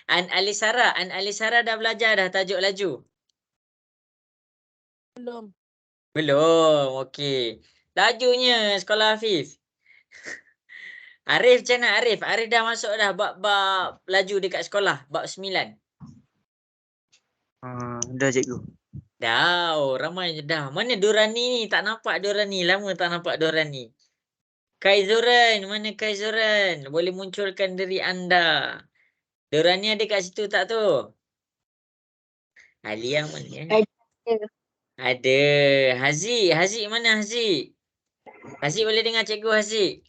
An Alisara dah belajar dah tajuk laju? Belum. Belum, okey. Lajunya sekolah Hafiz. Arif macam mana Arif? Arif dah masuk dah bab laju dekat sekolah, bab 9. Dah cikgu. Dah, oh, ramai je dah. Mana Dorani ni? Tak nampak Dorani. Lama tak nampak Dorani. Kaizuran, mana Kaizuran? Boleh munculkan diri anda. Dorani ada kat situ tak tu? Alia mana? Ada. Haziq mana Haziq? Haziq boleh dengar cikgu Haziq?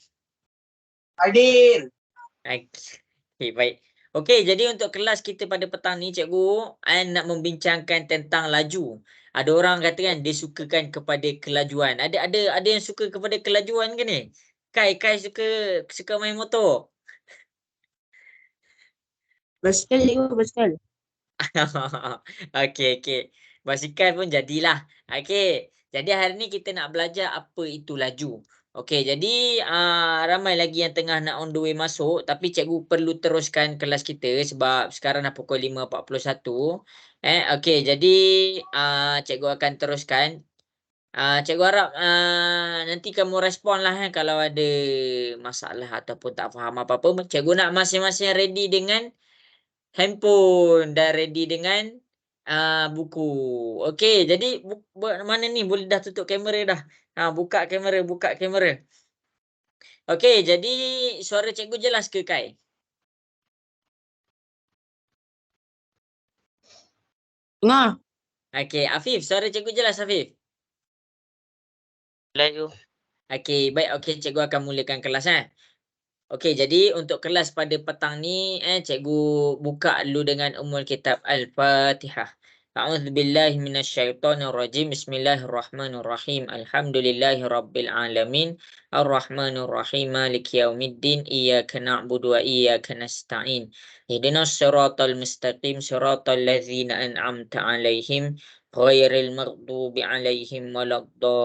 Hadir. Okey, baik. Okey, jadi untuk kelas kita pada petang ni, cikgu nak membincangkan tentang laju. Ada orang kata kan dia sukakan kepada kelajuan. Ada yang suka kepada kelajuan ke ni? Kai suka main motor. Basikal cikgu, basikal. Okey. Basikal pun jadilah. Okey. Jadi hari ni kita nak belajar apa itu laju. Okey, jadi ramai lagi yang tengah nak on the way masuk, tapi cikgu perlu teruskan kelas kita sebab sekarang dah pukul 5.41. Okey, jadi cikgu akan teruskan. Cikgu harap nanti kamu respon lah kalau ada masalah ataupun tak faham apa-apa. Cikgu nak masing-masing ready dengan handphone dan ready dengan buku. Okey, jadi mana ni boleh dah tutup kamera dah. Buka kamera. Okey, jadi suara cikgu jelas ke Kai? Dengar. Okey, Afif, suara cikgu jelas Afif? Jelas cikgu. Okey, baik. Okey, cikgu akan mulakan kelas Okey, jadi untuk kelas pada petang ni cikgu buka dulu dengan Ummul Kitab Al-Fatihah. A'udzubillahi minasyaitonirrajim. Bismillahirrahmanirrahim. Alhamdulillahirabbil alamin. Arrahmanirrahim. Maliki yaumiddin. Iyyaka na'budu wa iyyaka nasta'in. Ihdinas siratal mustaqim. Siratal ladzina an'amta 'alaihim ghairil maghdubi 'alaihim waladdallin.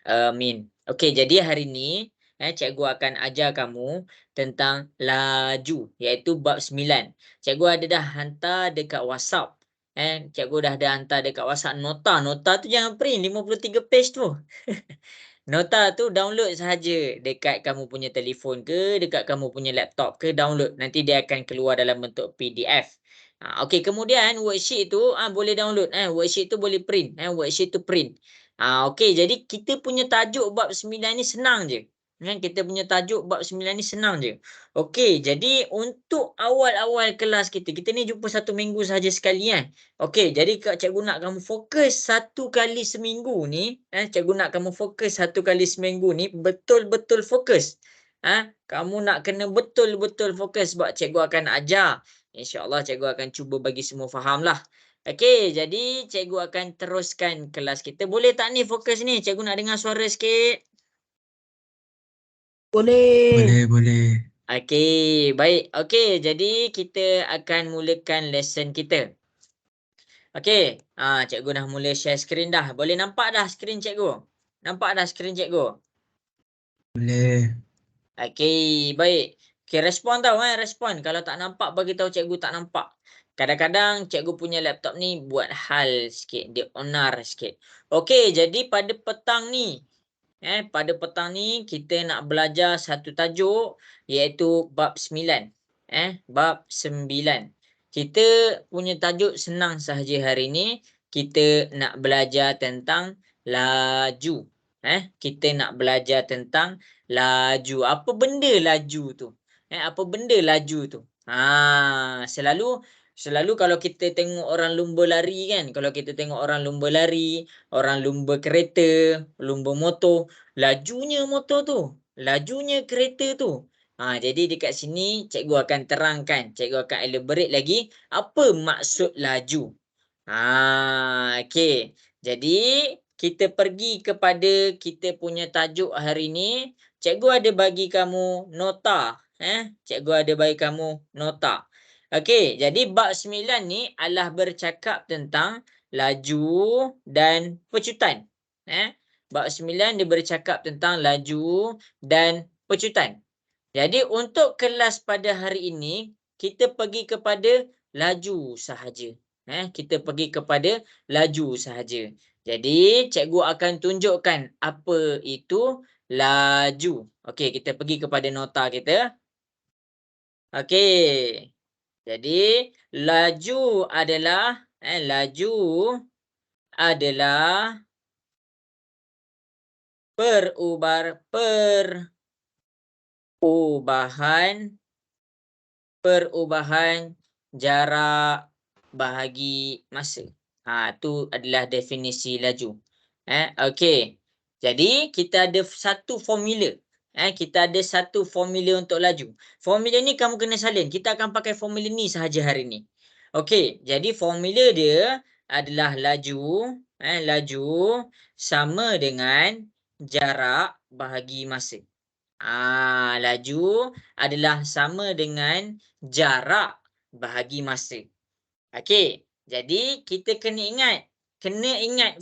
Amin. Okey, jadi hari ni cikgu akan ajar kamu tentang laju, iaitu bab 9. Cikgu ada dah hantar dekat WhatsApp. Cikgu dah ada hantar dekat WhatsApp nota. Nota tu jangan print 53 page tu. Nota tu download sahaja dekat kamu punya telefon ke, dekat kamu punya laptop ke, download. Nanti dia akan keluar dalam bentuk PDF. Okey, kemudian worksheet tu boleh download. Worksheet tu boleh print. Worksheet tu print. Okey, jadi kita punya tajuk bab 9 ni senang je. Kita punya tajuk bab 9 ni senang je. Okey, jadi untuk awal-awal kelas kita ni jumpa 1 minggu sahaja sekali Okey, jadi cikgu nak kamu fokus 1 kali seminggu ni, cikgu nak kamu fokus 1 kali seminggu ni betul-betul fokus. Kamu nak kena betul-betul fokus sebab cikgu akan ajar. InsyaAllah cikgu akan cuba bagi semua fahamlah. Okey, jadi cikgu akan teruskan kelas kita. Boleh tak ni fokus ni? Cikgu nak dengar suara sikit. Boleh. Okey, baik. Okey, jadi kita akan mulakan lesson kita. Okey, cikgu dah mula share skrin dah. Boleh nampak dah skrin cikgu? Nampak dah skrin cikgu? Boleh. Okey, baik. Okey, respon tau respon. Kalau tak nampak bagi tahu cikgu tak nampak. Kadang-kadang cikgu punya laptop ni buat hal sikit, dia onar sikit. Okey, jadi pada petang ni kita nak belajar satu tajuk iaitu bab 9. Bab 9. Kita punya tajuk senang sahaja hari ni. Kita nak belajar tentang laju. Kita nak belajar tentang laju. Apa benda laju tu? Apa benda laju tu? Selalu kalau kita tengok orang lumba lari kan, kalau kita tengok orang lumba lari, orang lumba kereta, lumba motor, lajunya motor tu, lajunya kereta tu. Jadi dekat sini cikgu akan terangkan, cikgu akan elaborate lagi apa maksud laju. Okey. Jadi kita pergi kepada kita punya tajuk hari ni. Cikgu ada bagi kamu nota. Cikgu ada bagi kamu nota. Okey, jadi bab 9 ni adalah bercakap tentang laju dan pecutan. Bab 9 dia bercakap tentang laju dan pecutan. Jadi untuk kelas pada hari ini, kita pergi kepada laju sahaja. Kita pergi kepada laju sahaja. Jadi cikgu akan tunjukkan apa itu laju. Okey, kita pergi kepada nota kita. Okey. Jadi laju adalah perubahan jarak bahagi masa. Tu adalah definisi laju. Okey. Jadi kita ada satu formula. Kita ada satu formula untuk laju. Formula ni kamu kena salin. Kita akan pakai formula ni sahaja hari ni. Okey, jadi formula dia adalah laju sama dengan jarak bahagi masa. Laju adalah sama dengan jarak bahagi masa. Okey, jadi kita kena ingat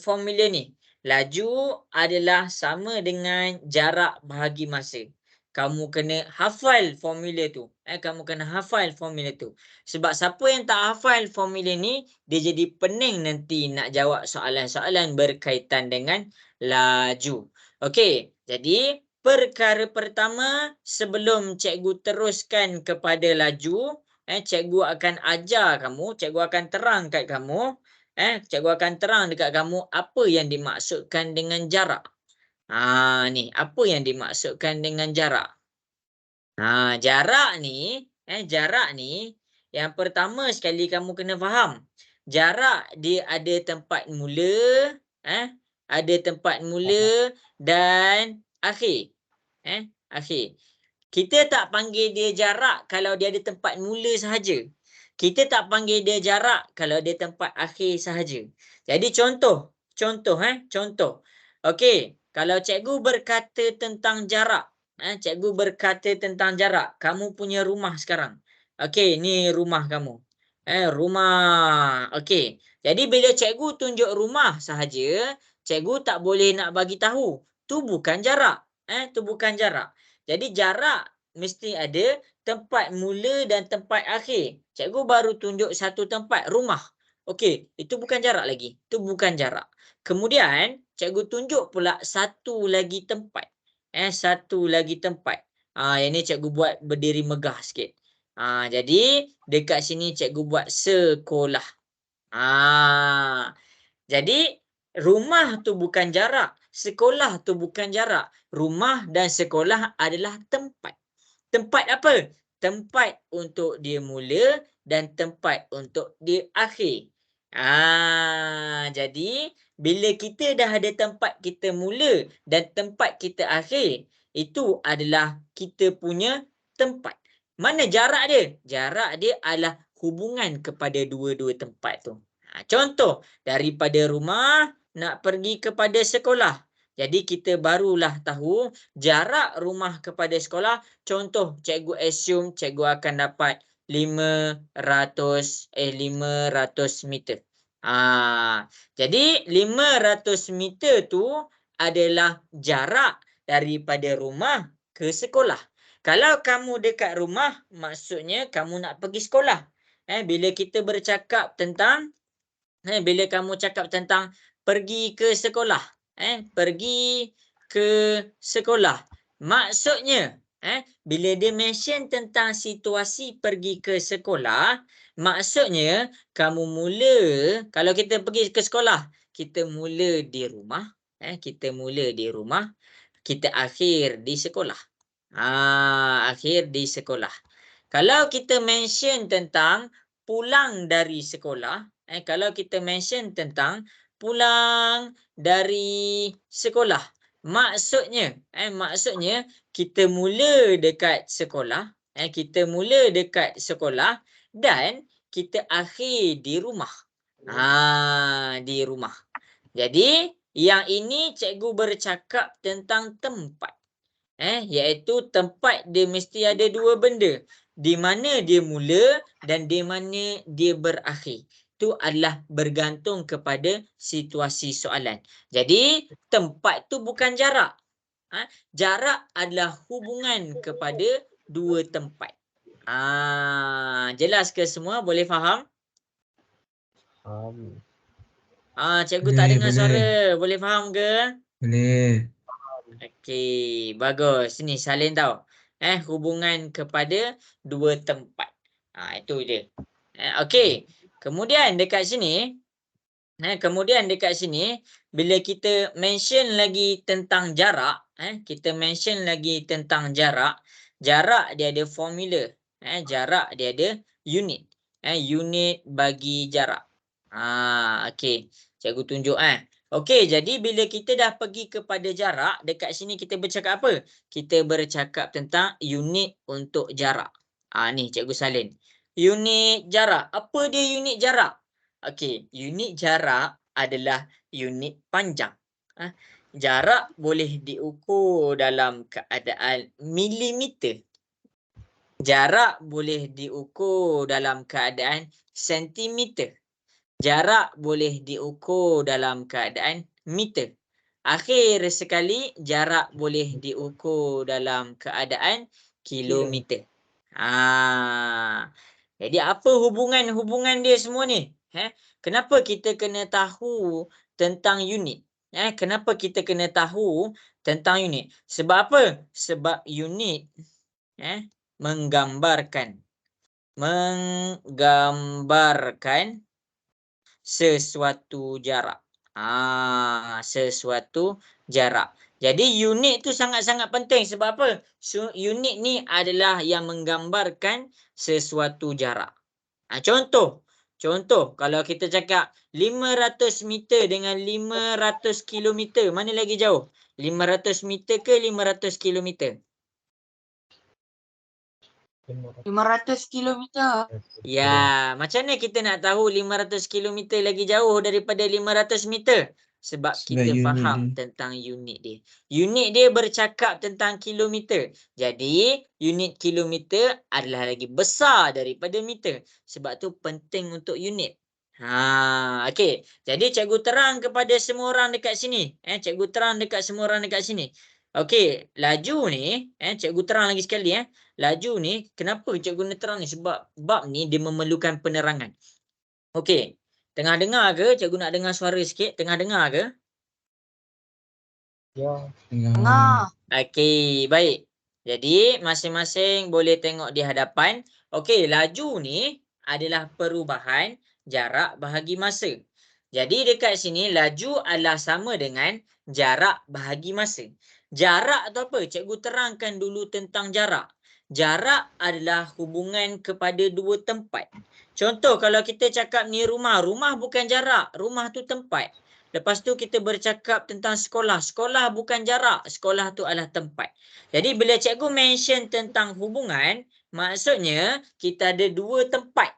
formula ni. Laju adalah sama dengan jarak bahagi masa. Kamu kena hafal formula tu. Kamu kena hafal formula tu. Sebab siapa yang tak hafal formula ni, dia jadi pening nanti nak jawab soalan-soalan berkaitan dengan laju. Okey, jadi perkara pertama sebelum cikgu teruskan kepada laju, cikgu akan ajar kamu, cikgu akan terang kat kamu, cikgu akan terang dekat kamu apa yang dimaksudkan dengan jarak. Ni apa yang dimaksudkan dengan jarak. Jarak ni yang pertama sekali kamu kena faham. Jarak dia ada tempat mula, ada tempat mula dan akhir. Akhir. Kita tak panggil dia jarak kalau dia ada tempat mula sahaja. Kita tak panggil dia jarak kalau dia tempat akhir sahaja. Jadi contoh. Okey, kalau cikgu berkata tentang jarak, kamu punya rumah sekarang. Okey, ni rumah kamu. Rumah. Okey. Jadi bila cikgu tunjuk rumah sahaja, cikgu tak boleh nak bagi tahu tu bukan jarak. Tu bukan jarak. Jadi jarak mesti ada tempat mula dan tempat akhir. Cikgu baru tunjuk satu tempat, rumah. Okey, itu bukan jarak lagi. Itu bukan jarak. Kemudian, cikgu tunjuk pula satu lagi tempat. Satu lagi tempat. Yang ni cikgu buat berdiri megah sikit. Jadi, dekat sini cikgu buat sekolah. Jadi, rumah tu bukan jarak. Sekolah tu bukan jarak. Rumah dan sekolah adalah tempat. Tempat apa? Tempat untuk dia mula dan tempat untuk dia akhir. Jadi bila kita dah ada tempat kita mula dan tempat kita akhir, itu adalah kita punya tempat. Mana jarak dia? Jarak dia adalah hubungan kepada dua-dua tempat tu. Contoh, daripada rumah nak pergi kepada sekolah. Jadi kita barulah tahu jarak rumah kepada sekolah. Contoh, cikgu assume cikgu akan dapat 500 meter. Jadi 500 meter tu adalah jarak daripada rumah ke sekolah. Kalau kamu dekat rumah, maksudnya kamu nak pergi sekolah. Bila kita bercakap tentang bila kamu cakap tentang pergi ke sekolah, pergi ke sekolah, maksudnya bila dia mention tentang situasi pergi ke sekolah, maksudnya kamu mula, kalau kita pergi ke sekolah, kita mula di rumah, kita akhir di sekolah. Akhir di sekolah. Kalau kita mention tentang pulang dari sekolah, kalau kita mention tentang pulang dari sekolah, maksudnya kita mula dekat sekolah, dan kita akhir di rumah. Di rumah. Jadi yang ini cikgu bercakap tentang tempat. Iaitu tempat dia mesti ada dua benda. Di mana dia mula dan di mana dia berakhir. Itu adalah bergantung kepada situasi soalan. Jadi tempat tu bukan jarak. Jarak adalah hubungan kepada dua tempat. Jelas ke semua? Boleh faham? Cikgu tak Boleh, dengar boleh. suara. Boleh faham ke? Boleh. Okey, bagus. Ni salin tau. Hubungan kepada dua tempat. Itu dia. Okey. Kemudian dekat sini, bila kita mention lagi tentang jarak, kita mention lagi tentang jarak, jarak dia ada formula. Jarak dia ada unit. Unit bagi jarak. Okey. Cikgu tunjuk Okey, jadi bila kita dah pergi kepada jarak, dekat sini kita bercakap apa? Kita bercakap tentang unit untuk jarak. Ni cikgu salin. Unit jarak. Apa dia unit jarak? Okey, unit jarak adalah unit panjang. Jarak boleh diukur dalam keadaan milimeter. Jarak boleh diukur dalam keadaan sentimeter. Jarak boleh diukur dalam keadaan meter. Akhir sekali, jarak boleh diukur dalam keadaan kilometer. Jadi apa hubungan dia semua ni? Kenapa kita kena tahu tentang unit? Kenapa kita kena tahu tentang unit? Sebab apa? Sebab unit menggambarkan sesuatu jarak. Sesuatu jarak. Jadi unit tu sangat-sangat penting. Sebab apa? Unit ni adalah yang menggambarkan sesuatu jarak. Contoh, kalau kita cakap 500 meter dengan 500 kilometer, mana lagi jauh? 500 meter ke 500 kilometer? 500 kilometer. Ya, macam mana kita nak tahu 500 kilometer lagi jauh daripada 500 meter? Sebab kita unit faham dia. tentang unit dia. Unit dia bercakap tentang kilometer. Jadi, unit kilometer adalah lagi besar daripada meter. Sebab tu penting untuk unit. Okey. Jadi, cikgu terang kepada semua orang dekat sini. Cikgu terang dekat semua orang dekat sini. Okey, laju ni, cikgu terang lagi sekali. Laju ni, kenapa cikgu nak terang ni? Sebab bab ni dia memerlukan penerangan. Okey, tengah dengar ke? Cikgu nak dengar suara sikit. Tengah dengar ke? Ya. Tengah. Okey, baik. Jadi, masing-masing boleh tengok di hadapan. Okey, laju ni adalah perubahan jarak bahagi masa. Jadi, dekat sini, laju adalah sama dengan jarak bahagi masa. Jarak tu apa? Cikgu terangkan dulu tentang jarak. Jarak adalah hubungan kepada dua tempat. Contoh, kalau kita cakap ni rumah. Rumah bukan jarak. Rumah tu tempat. Lepas tu kita bercakap tentang sekolah. Sekolah bukan jarak. Sekolah tu adalah tempat. Jadi bila cikgu mention tentang hubungan, maksudnya kita ada dua tempat.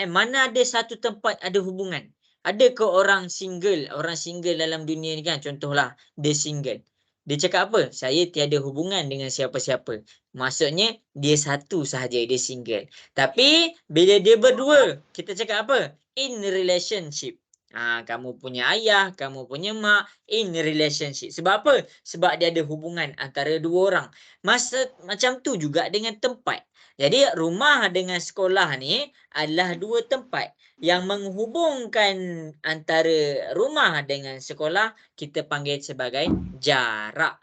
Mana ada satu tempat ada hubungan? Ada ke orang single? Orang single dalam dunia ni kan, contohlah dia single. Dia cakap apa? Saya tiada hubungan dengan siapa-siapa. Maksudnya dia satu sahaja, dia single. Tapi bila dia berdua, kita cakap apa? In relationship. Kamu punya ayah, kamu punya mak, in relationship. Sebab apa? Sebab dia ada hubungan antara dua orang. Macam tu juga dengan tempat. Jadi rumah dengan sekolah ni adalah dua tempat yang menghubungkan antara rumah dengan sekolah, kita panggil sebagai jarak.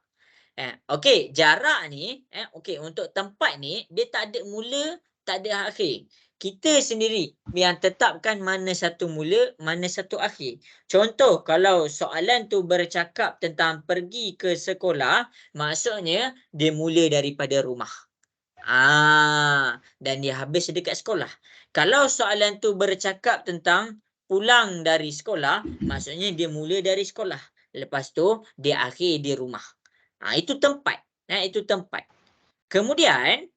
Okey, jarak ni, untuk tempat ni, dia tak ada mula, tak ada akhir. Kita sendiri yang tetapkan mana satu mula, mana satu akhir. Contoh, kalau soalan tu bercakap tentang pergi ke sekolah, maksudnya dia mula daripada rumah. Dan dia habis dekat sekolah. Kalau soalan tu bercakap tentang pulang dari sekolah, maksudnya dia mula dari sekolah. Lepas tu, dia akhir di rumah. Itu tempat. Itu tempat. Kemudian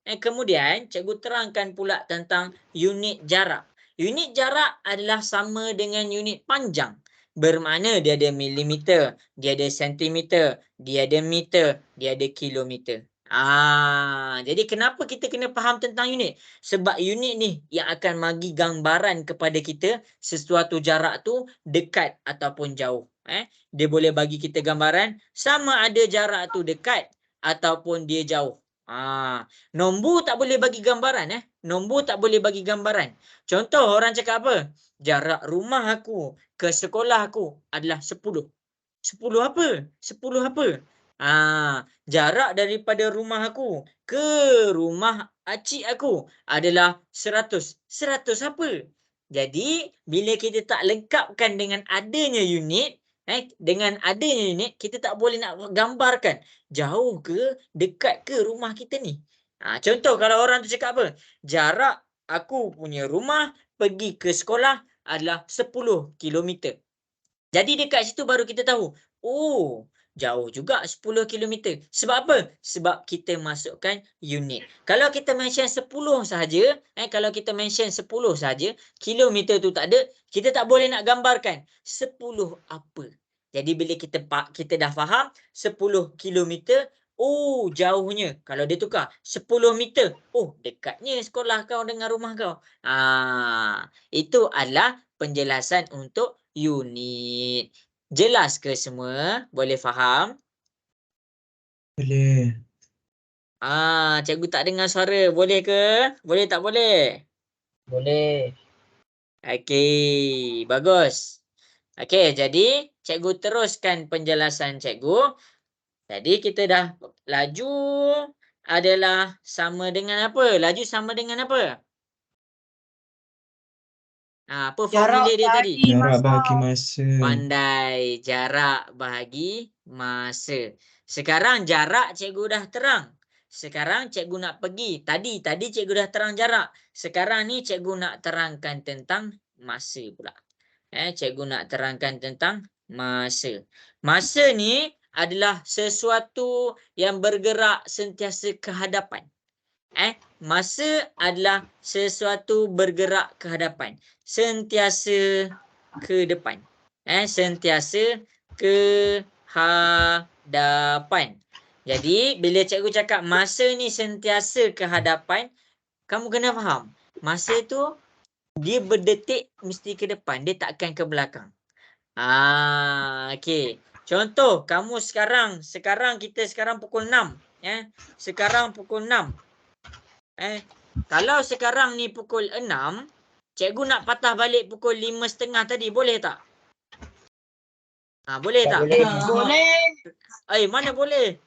cikgu terangkan pula tentang unit jarak. Unit jarak adalah sama dengan unit panjang. Bermakna dia ada milimeter, dia ada sentimeter, dia ada meter, dia ada kilometer. Jadi kenapa kita kena faham tentang unit? Sebab unit ni yang akan bagi gambaran kepada kita sesuatu jarak tu dekat ataupun jauh. Dia boleh bagi kita gambaran sama ada jarak tu dekat ataupun dia jauh. Nombor tak boleh bagi gambaran Nombor tak boleh bagi gambaran. Contoh orang cakap apa? Jarak rumah aku ke sekolah aku adalah 10. 10 apa? 10 apa? Jarak daripada rumah aku ke rumah acik aku adalah 100. 100 apa? Jadi bila kita tak lengkapkan dengan adanya unit, kita tak boleh nak gambarkan jauh ke dekat ke rumah kita ni. Contoh kalau orang tu cakap apa? Jarak aku punya rumah pergi ke sekolah adalah 10 kilometer. Jadi dekat situ baru kita tahu, oh, jauh juga 10 kilometer. Sebab apa? Sebab kita masukkan unit. Kalau kita mention 10 sahaja, kalau kita mention 10 sahaja, kilometer tu tak ada, kita tak boleh nak gambarkan 10 apa. Jadi bila kita dah faham 10 kilometer, oh jauhnya. Kalau dia tukar 10 meter, oh dekatnya sekolah kau dengan rumah kau. Itu adalah penjelasan untuk unit. Jelas ke semua? Boleh faham? Boleh. Cikgu tak dengar suara. Boleh ke? Boleh tak boleh? Boleh. Okey, bagus. Okey, jadi cikgu teruskan penjelasan cikgu. Jadi kita dah laju adalah sama dengan apa? Laju sama dengan apa? Apa formula dia tadi? Jarak bagi masa. Pandai, jarak bagi masa. Sekarang jarak cikgu dah terang. Sekarang cikgu nak pergi. Tadi cikgu dah terang jarak. Sekarang ni cikgu nak terangkan tentang masa pula. Cikgu nak terangkan tentang masa. Masa ni adalah sesuatu yang bergerak sentiasa ke hadapan. Masa adalah sesuatu bergerak ke hadapan. Sentiasa ke depan. Sentiasa ke hadapan. Jadi bila cikgu cakap masa ni sentiasa ke hadapan, kamu kena faham. Masa tu dia berdetik mesti ke depan, dia takkan ke belakang. Okey. Contoh kamu sekarang kita sekarang pukul 6, Sekarang pukul 6. Kalau sekarang ni pukul 6, cikgu nak patah balik pukul 5.30 tadi, boleh tak? Boleh tak? Boleh. Mana boleh?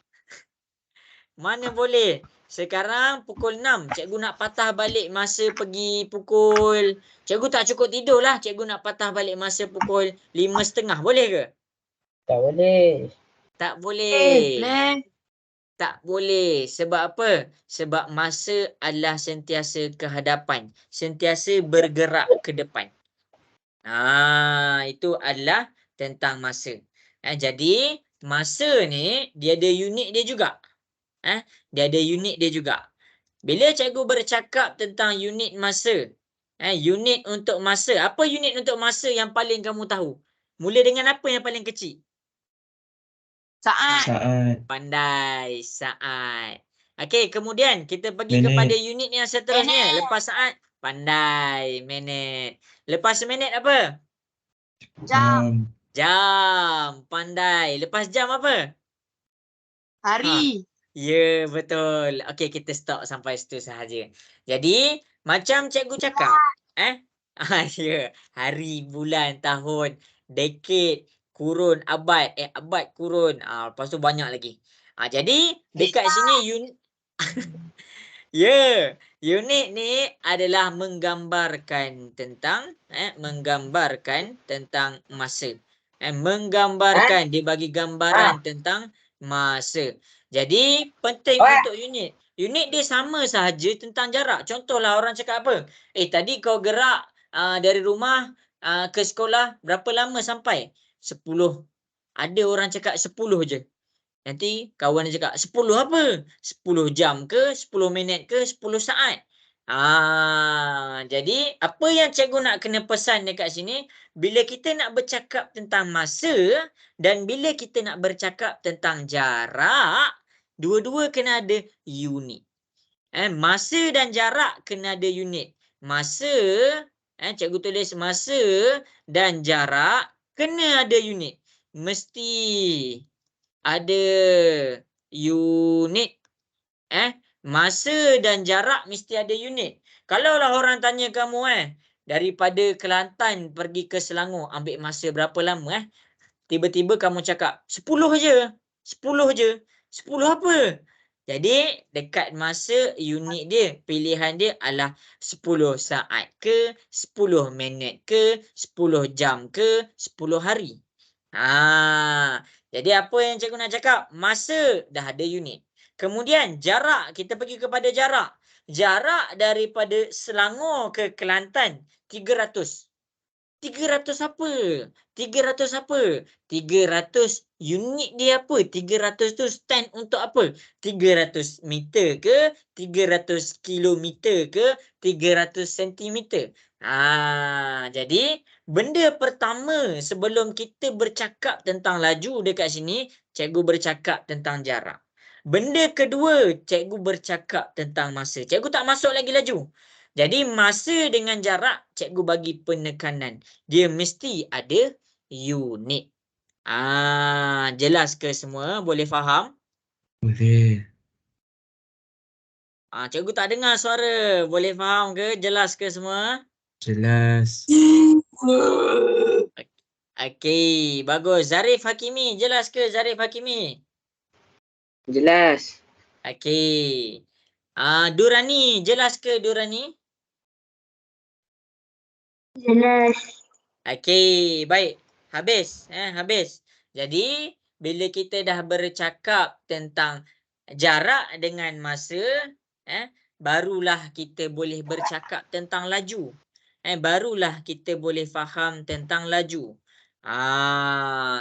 Mana boleh? Sekarang pukul 6, cikgu nak patah balik masa pergi pukul... Cikgu tak cukup tidur lah, cikgu nak patah balik masa pukul 5.30, boleh ke? Tak boleh. Tak boleh. Boleh. Tak boleh. Sebab apa? Sebab masa adalah sentiasa ke hadapan. Sentiasa bergerak ke depan. Itu adalah tentang masa. Jadi, masa ni dia ada unit dia juga. Dia ada unit dia juga. Bila cikgu bercakap tentang unit masa, unit untuk masa. Apa unit untuk masa yang paling kamu tahu? Mula dengan apa yang paling kecil? Saat. Pandai, saat. Okey, kemudian kita pergi Minit. kepada unit yang seterusnya. Lepas saat, pandai, minit. Lepas minit apa? Jam. Jam, pandai. Lepas jam apa? Hari. Ya, betul. Okey, kita stop sampai situ sahaja. Jadi, macam cikgu cakap, ya, hari, bulan, tahun, dekade, kurun, abad, abad, kurun. Lepas tu banyak lagi. Jadi, dekat sini ya, unit ni adalah menggambarkan tentang masa. Menggambarkan, dia bagi gambaran tentang masa. Jadi penting untuk unit. Unit dia sama sahaja tentang jarak. Contohlah orang cakap apa? Tadi kau gerak dari rumah ke sekolah berapa lama sampai? 10. Ada orang cakap 10 je. Nanti kawan dia cakap 10 apa? 10 jam ke? 10 minit ke? 10 saat? Jadi apa yang cikgu nak kena pesan dekat sini, bila kita nak bercakap tentang masa dan bila kita nak bercakap tentang jarak, dua-dua kena ada unit. Masa dan jarak kena ada unit. Masa, cikgu tulis masa dan jarak kena ada unit. Mesti ada unit. Masa dan jarak mesti ada unit. Kalaulah orang tanya kamu daripada Kelantan pergi ke Selangor ambil masa berapa lama tiba-tiba kamu cakap 10 je. 10 je. 10 apa? Jadi dekat masa unit dia, pilihan dia adalah 10 saat ke, 10 minit ke, 10 jam ke, 10 hari. Jadi apa yang cikgu nak cakap? Masa dah ada unit. Kemudian jarak, kita pergi kepada jarak. Jarak daripada Selangor ke Kelantan 300. 300 apa? 300 apa? 300 unit dia apa? 300 tu stand untuk apa? 300 meter ke? 300 kilometer ke? 300 sentimeter? Jadi benda pertama sebelum kita bercakap tentang laju dekat sini, cikgu bercakap tentang jarak. Benda kedua, cikgu bercakap tentang masa. Cikgu tak masuk lagi laju. Jadi masa dengan jarak, cikgu bagi penekanan. Dia mesti ada unit. Jelas ke semua? Boleh faham? Boleh. Cikgu tak dengar suara. Boleh faham ke? Jelas ke semua? Jelas. Okey, bagus. Zarif Hakimi, jelas ke Zarif Hakimi? Jelas. Okey. Durani, jelas ke Durani? Jelas. Okey, baik. Habis. Habis. Jadi, bila kita dah bercakap tentang jarak dengan masa, barulah kita boleh bercakap tentang laju. Barulah kita boleh faham tentang laju.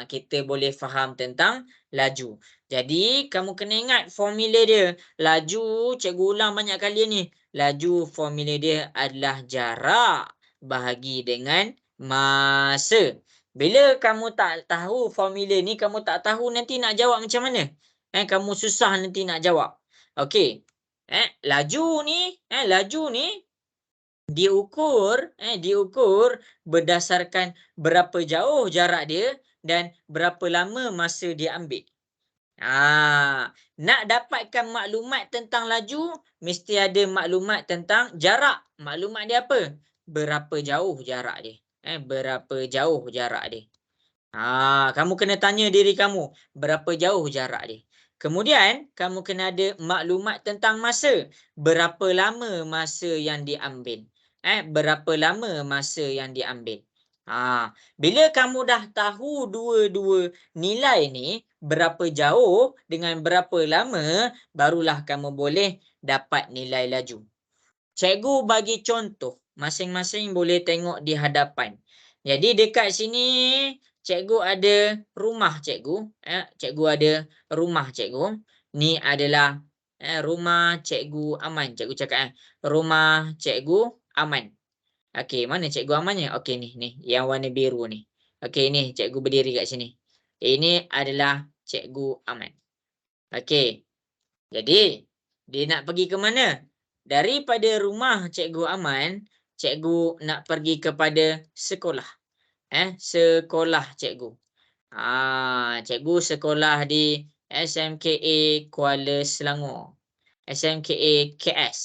Kita boleh faham tentang laju. Jadi, kamu kena ingat formula dia. Laju, cikgu ulang banyak kali ni. Laju formula dia adalah jarak bahagi dengan masa. Bila kamu tak tahu formula ni, kamu tak tahu nanti nak jawab macam mana. Kamu susah nanti nak jawab. Okey. Laju ni diukur berdasarkan berapa jauh jarak dia dan berapa lama masa dia ambil. Nak dapatkan maklumat tentang laju, mesti ada maklumat tentang jarak. Maklumat dia apa? Berapa jauh jarak dia. Berapa jauh jarak dia. Kamu kena tanya diri kamu, berapa jauh jarak dia. Kemudian, kamu kena ada maklumat tentang masa. Berapa lama masa yang diambil. Berapa lama masa yang diambil. Bila kamu dah tahu dua-dua nilai ni, berapa jauh dengan berapa lama, barulah kamu boleh dapat nilai laju. Cikgu bagi contoh. Masing-masing boleh tengok di hadapan. Jadi dekat sini, cikgu ada rumah cikgu. Cikgu ada rumah cikgu. Ni adalah rumah cikgu Aman. Cikgu cakap rumah cikgu Aman. Okey, mana cikgu Amannya? Okey ni, yang warna biru ni. Okey ni, cikgu berdiri kat sini. Ini adalah cikgu Aman. Okey. Jadi, dia nak pergi ke mana? Daripada rumah cikgu Aman, cikgu nak pergi kepada sekolah. Sekolah cikgu. Cikgu sekolah di SMKA Kuala Selangor. SMKA KS.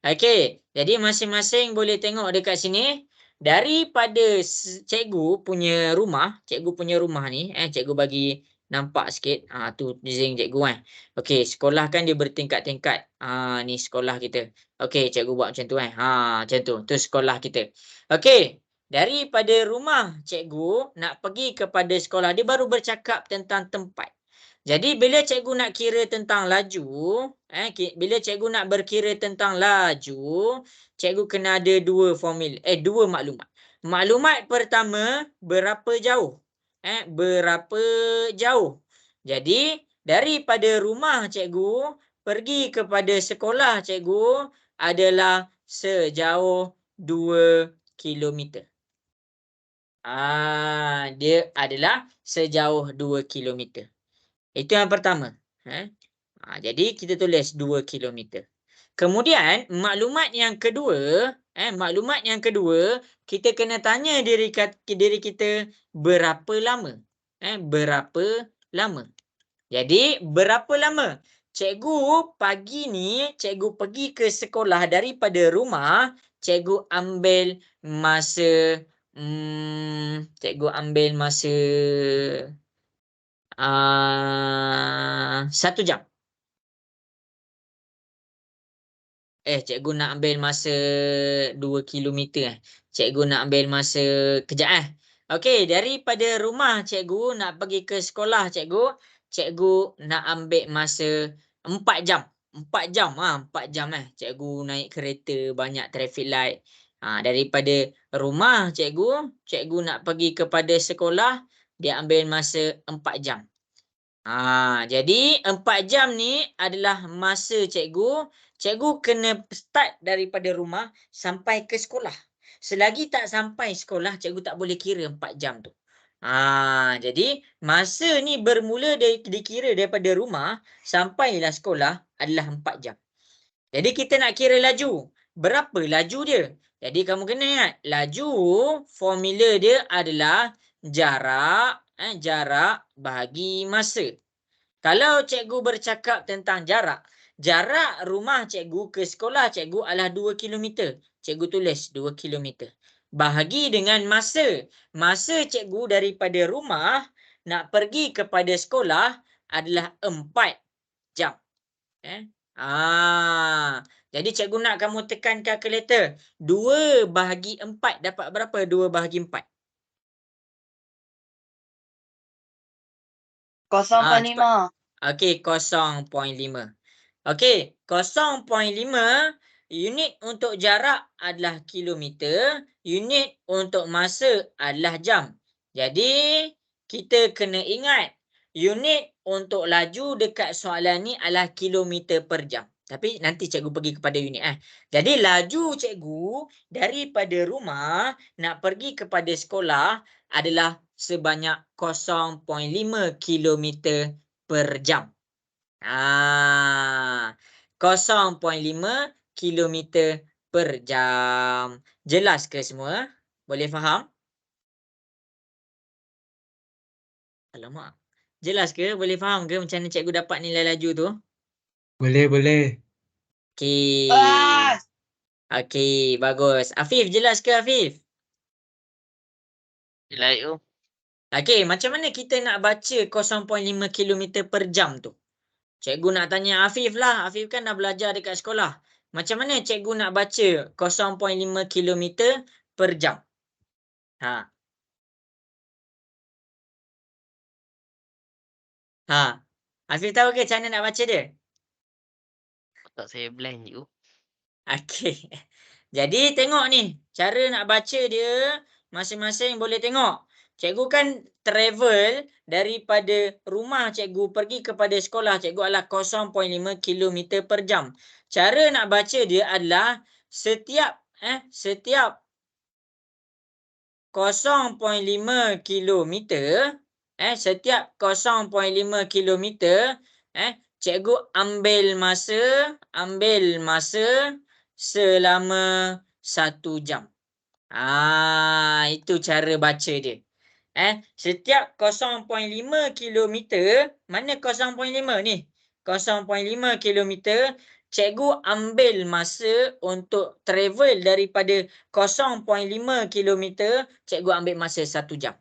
Okey, jadi masing-masing boleh tengok dekat sini. Daripada cikgu punya rumah ni, cikgu bagi nampak sikit. Tu design cikgu Okey, sekolah kan dia bertingkat-tingkat. Ni sekolah kita. Okey, cikgu buat macam tu macam tu. Tu sekolah kita. Okey, daripada rumah cikgu nak pergi kepada sekolah, dia baru bercakap tentang tempat. Jadi bila cikgu nak kira tentang laju, bila cikgu nak berkira tentang laju, cikgu kena ada dua maklumat. Maklumat pertama, berapa jauh? Berapa jauh? Jadi daripada rumah cikgu pergi kepada sekolah cikgu adalah sejauh 2 kilometer. Dia adalah sejauh 2 kilometer. Itu yang pertama. Jadi kita tulis 2 kilometer. Kemudian maklumat yang kedua, kita kena tanya diri kita berapa lama. Berapa lama. Jadi berapa lama? cikgu pagi ni, cikgu pergi ke sekolah daripada rumah, cikgu ambil masa, cikgu ambil masa 1 jam. Cikgu nak ambil masa 2 kilometer. Cikgu nak ambil masa kejap. Okey, daripada rumah cikgu nak pergi ke sekolah cikgu, cikgu nak ambil masa 4 jam. 4 jam 4 jam cikgu naik kereta banyak traffic light. Daripada rumah cikgu nak pergi kepada sekolah, dia ambil masa 4 jam. Jadi 4 jam ni adalah masa cikgu. Cikgu kena start daripada rumah sampai ke sekolah. Selagi tak sampai sekolah, cikgu tak boleh kira 4 jam tu. Jadi masa ni bermula dikira daripada rumah sampailah sekolah adalah 4 jam. Jadi kita nak kira laju. Berapa laju dia? Jadi kamu kena ingat, laju formula dia adalah jarak bahagi masa. Kalau cikgu bercakap tentang jarak rumah cikgu ke sekolah cikgu adalah 2 kilometer. Cikgu tulis 2 kilometer. Bahagi dengan masa. Masa cikgu daripada rumah nak pergi kepada sekolah adalah 4 jam. Jadi cikgu nak kamu tekan kalkulator. 2 bahagi 4 dapat berapa? 2 bahagi 4. 0.5. Okey, 0.5. Okey, 0.5 unit untuk jarak adalah kilometer, unit untuk masa adalah jam. Jadi, kita kena ingat unit untuk laju dekat soalan ni adalah kilometer per jam. Tapi nanti cikgu pergi kepada unit. Jadi, laju cikgu daripada rumah nak pergi kepada sekolah adalah sebanyak 0.5 kilometer per jam. 0.5 kilometer per jam. Jelas ke semua? Boleh faham? Alamak. Jelas ke? Boleh faham ke macam mana cikgu dapat nilai laju tu? Boleh. Okey. Kelas. Okey, bagus. Afif, jelas ke Afif? Jelas tu. Okey, macam mana kita nak baca 0.5 kilometer per jam tu? Cikgu nak tanya Afif lah. Afif kan dah belajar dekat sekolah. Macam mana cikgu nak baca 0.5 kilometer per jam? Afif tahu ke macam mana nak baca dia? Tak saya blank je. Okey. Jadi tengok ni. Cara nak baca dia masing-masing boleh tengok. Cikgu kan travel daripada rumah cikgu pergi kepada sekolah cikgu adalah 0.5 kilometer per jam. Cara nak baca dia adalah setiap 0.5 kilometer setiap 0.5 kilometer cikgu ambil masa selama 1 jam. Itu cara baca dia. Setiap 0.5 kilometer, mana 0.5 ni? 0.5 kilometer, cikgu ambil masa untuk travel daripada 0.5 kilometer, cikgu ambil masa 1 jam.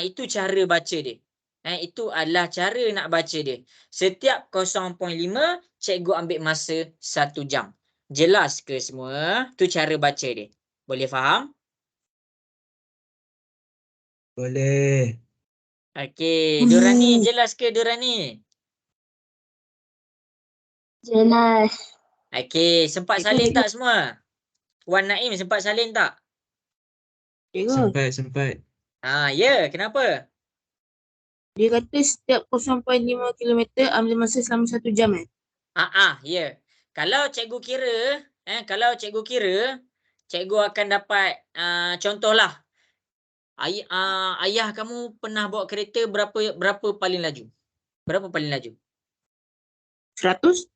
Itu cara baca dia. Itu adalah cara nak baca dia. Setiap 0.5, cikgu ambil masa 1 jam. Jelas ke semua? Tu cara baca dia. Boleh faham? Boleh. Okey, Durani, jelas ke Durani? Jelas. Okey, sempat salin tak semua? Wan Naim sempat salin tak? Cikgu, Sempat. Ya, kenapa? dia kata setiap 0.5 km ambil masa selama 1 jam Ya. Kalau cikgu kira, cikgu akan dapat contohlah. Ayah kamu pernah bawa kereta berapa paling laju? Berapa paling laju? 100?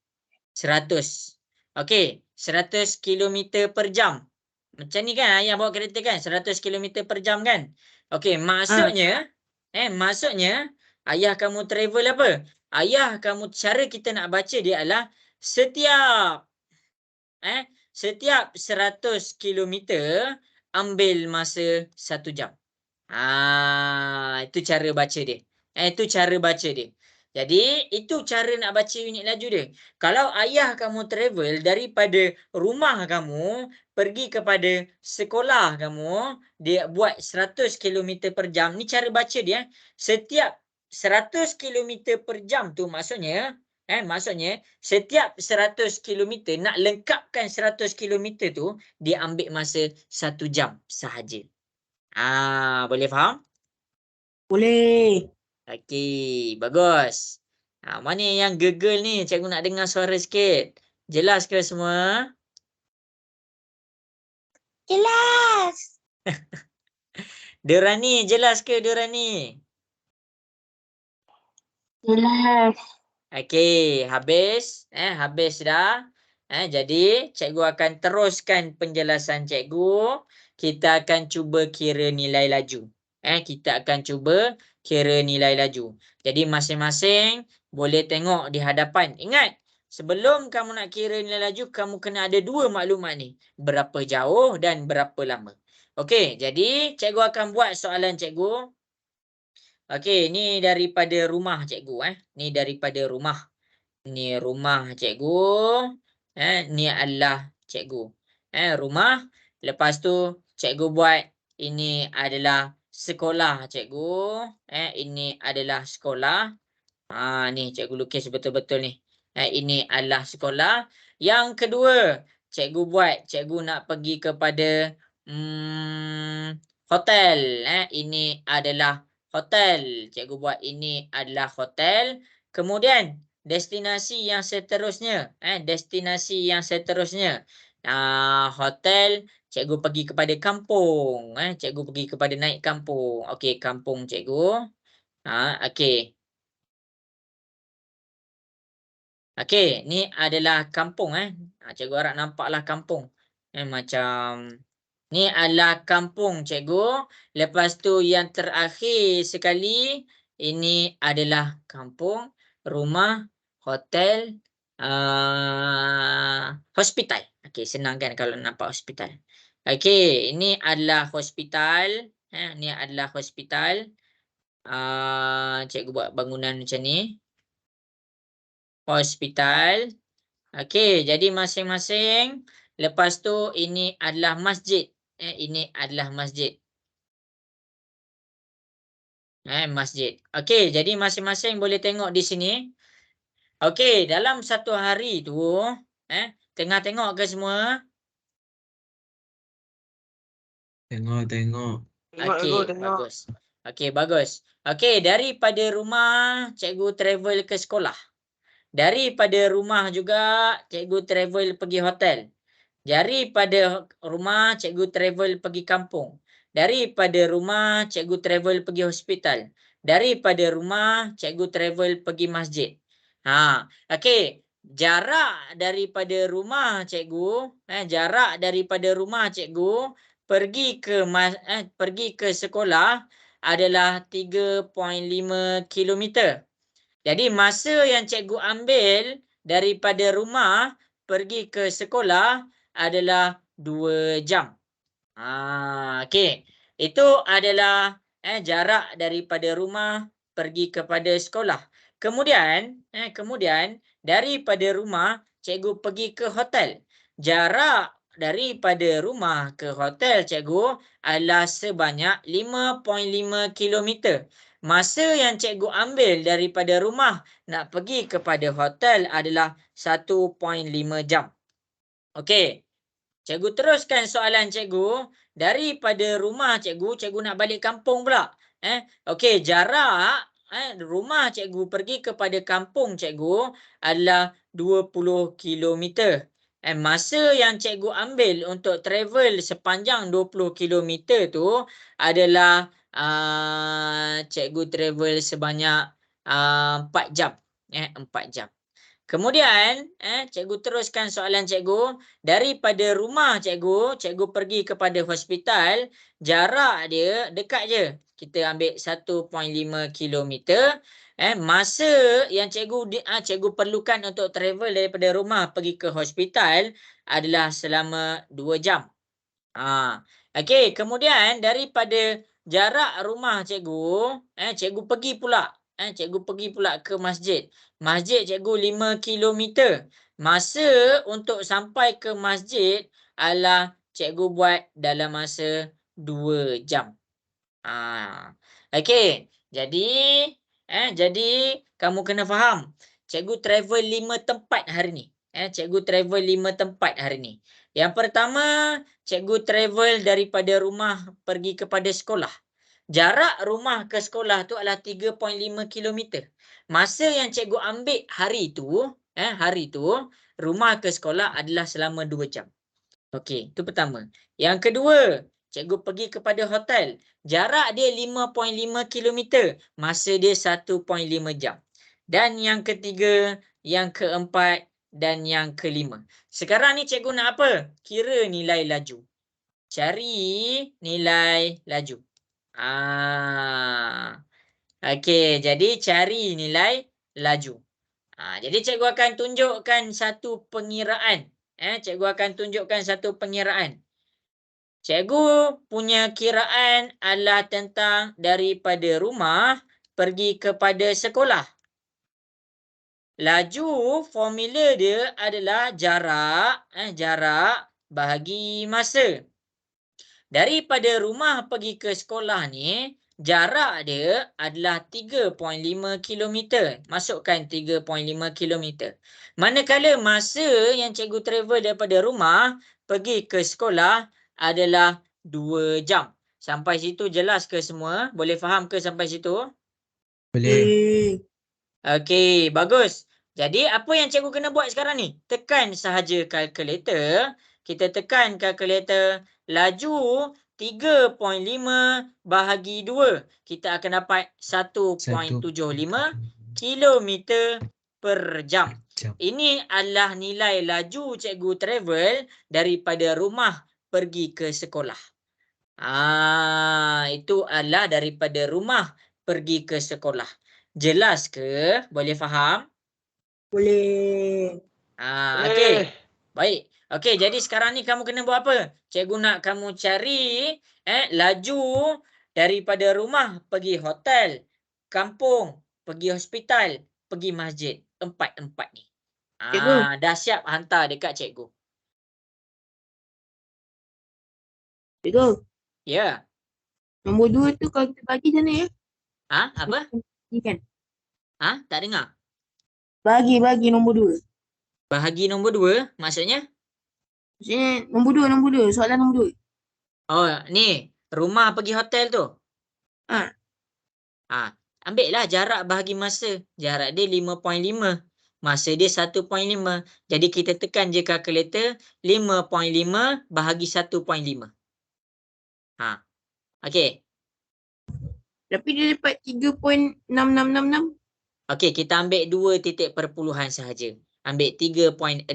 100. Okey, 100 km per jam. Macam ni kan ayah bawa kereta kan 100 km per jam kan? Okey, maksudnya ayah kamu travel apa? ayah kamu, cara kita nak baca dia adalah setiap 100 kilometer ambil masa 1 jam. Itu cara baca dia. Itu cara baca dia. Jadi, itu cara nak baca unit laju dia. Kalau ayah kamu travel daripada rumah kamu pergi kepada sekolah kamu, dia buat 100 km per jam. Ni cara baca dia. Setiap 100 km per jam tu maksudnya, setiap 100 km nak lengkapkan 100 km tu, dia ambil masa 1 jam sahaja. Boleh faham? Boleh. Okey, bagus. Mana yang gegel ni? Cikgu nak dengar suara sikit. Jelas ke semua? Jelas. Dorani, jelas ke Dorani? Jelas. Okey, habis. Habis dah. Jadi, cikgu akan teruskan penjelasan cikgu. Kita akan cuba kira nilai laju. Kita akan cuba kira nilai laju. Jadi, masing-masing boleh tengok di hadapan. Ingat, sebelum kamu nak kira nilai laju, kamu kena ada 2 maklumat ni. Berapa jauh dan berapa lama. Okey, jadi cikgu akan buat soalan cikgu. Okey, ni daripada rumah cikgu. Ni daripada rumah. Ni rumah cikgu. Ni adalah cikgu. Rumah. Lepas tu cikgu buat ini adalah sekolah cikgu. Ini adalah sekolah. Ni cikgu lukis betul-betul ni. Ini adalah sekolah. Yang kedua, cikgu buat, cikgu nak pergi kepada hotel. Ini adalah hotel. Cikgu buat ini adalah hotel. Kemudian destinasi yang seterusnya. Destinasi yang seterusnya. Hotel. Cikgu pergi kepada kampung. Cikgu pergi kepada naik kampung. Okey, kampung cikgu. Okey. Okey, ni adalah kampung. Cikgu harap nampaklah kampung. Macam ni adalah kampung cikgu. Lepas tu yang terakhir sekali, ini adalah kampung, rumah, hotel, hospital. Okey, senang kan kalau nampak hospital. Okey, ini adalah hospital. Ni adalah hospital. Cikgu buat bangunan macam ni. Hospital. Okey, jadi masing-masing. Lepas tu ini adalah masjid. Ini adalah masjid. Masjid. Okey, jadi masing-masing boleh tengok di sini. Okey, dalam satu hari tu, tengah tengok ke semua? Tengok. Okey, bagus. Okey, bagus. Okey, daripada rumah cikgu travel ke sekolah. Daripada rumah juga cikgu travel pergi hotel. Daripada rumah cikgu travel pergi kampung. Daripada rumah cikgu travel pergi hospital. Daripada rumah cikgu travel pergi masjid. Okey, jarak daripada rumah cikgu, pergi ke sekolah adalah 3.5 kilometer. Jadi masa yang cikgu ambil daripada rumah pergi ke sekolah adalah 2 jam. Okey. Itu adalah jarak daripada rumah pergi kepada sekolah. Kemudian daripada rumah cikgu pergi ke hotel. Jarak daripada rumah ke hotel cikgu adalah sebanyak 5.5 kilometer. Masa yang cikgu ambil daripada rumah nak pergi kepada hotel adalah 1.5 jam. Okey. Cikgu teruskan soalan cikgu. Daripada rumah cikgu nak balik kampung pula. Okey, jarak rumah cikgu pergi kepada kampung cikgu adalah 20 kilometer. Masa yang cikgu ambil untuk travel sepanjang 20 kilometer tu adalah cikgu travel sebanyak 4 jam. 4 jam. Kemudian, cikgu teruskan soalan cikgu. Daripada rumah cikgu pergi kepada hospital, jarak dia dekat je. Kita ambil 1.5 kilometer. Masa yang cikgu perlukan untuk travel daripada rumah pergi ke hospital adalah selama 2 jam. Okey, kemudian daripada jarak rumah cikgu, cikgu pergi pula. Cikgu pergi pula ke masjid. Masjid cikgu 5 kilometer. Masa untuk sampai ke masjid adalah cikgu buat dalam masa 2 jam. Okey. Jadi kamu kena faham. Cikgu travel 5 tempat hari ni. Cikgu travel 5 tempat hari ni. Yang pertama, cikgu travel daripada rumah pergi kepada sekolah. Jarak rumah ke sekolah tu adalah 3.5 kilometer. Masa yang cikgu ambil hari tu, rumah ke sekolah adalah selama 2 jam. Okey, itu pertama. Yang kedua, cikgu pergi kepada hotel. Jarak dia 5.5 kilometer. Masa dia 1.5 jam. Dan yang ketiga, yang keempat dan yang kelima. Sekarang ni cikgu nak apa? Kira nilai laju. Cari nilai laju. Okey, jadi cari nilai laju. Jadi cikgu akan tunjukkan satu pengiraan. Cikgu akan tunjukkan satu pengiraan. Cikgu punya kiraan adalah tentang daripada rumah pergi kepada sekolah. Laju formula dia adalah jarak bahagi masa. Daripada rumah pergi ke sekolah ni, jarak dia adalah 3.5 kilometer. Masukkan 3.5 kilometer. Manakala masa yang cikgu travel daripada rumah pergi ke sekolah adalah 2 jam. Sampai situ jelas ke semua? Boleh faham ke sampai situ? Boleh. Okey, bagus. Jadi apa yang cikgu kena buat sekarang ni? Tekan sahaja kalkulator. Kita tekan kalkulator. Laju 3.5 bahagi 2. Kita akan dapat 1.75 kilometer per jam. Ini adalah nilai laju cikgu travel daripada rumah pergi ke sekolah. Itu adalah daripada rumah pergi ke sekolah. Jelas ke? Boleh faham? Boleh. Okey. Baik. Okey, jadi sekarang ni kamu kena buat apa? Cikgu nak kamu cari laju daripada rumah pergi hotel, kampung, pergi hospital, pergi masjid. Empat ni. Cikgu. Dah siap hantar dekat cikgu. Cikgu. Ya. Nombor 2 tu kalau kita bagi macam mana ya? Apa? Ni kan. Tak dengar. Bagi nombor 2. Bahagi nombor 2 maksudnya? Maksudnya nombor 2. Soalan nombor 2. Oh, ni. Rumah pergi hotel tu. Ambil lah jarak bahagi masa. Jarak dia 5.5. Masa dia 1.5. Jadi kita tekan je kalkulator. 5.5 bahagi 1.5. Okey. Tapi dia dapat 3.6666. Okey, kita ambil 2 titik perpuluhan sahaja. Ambil 3.666.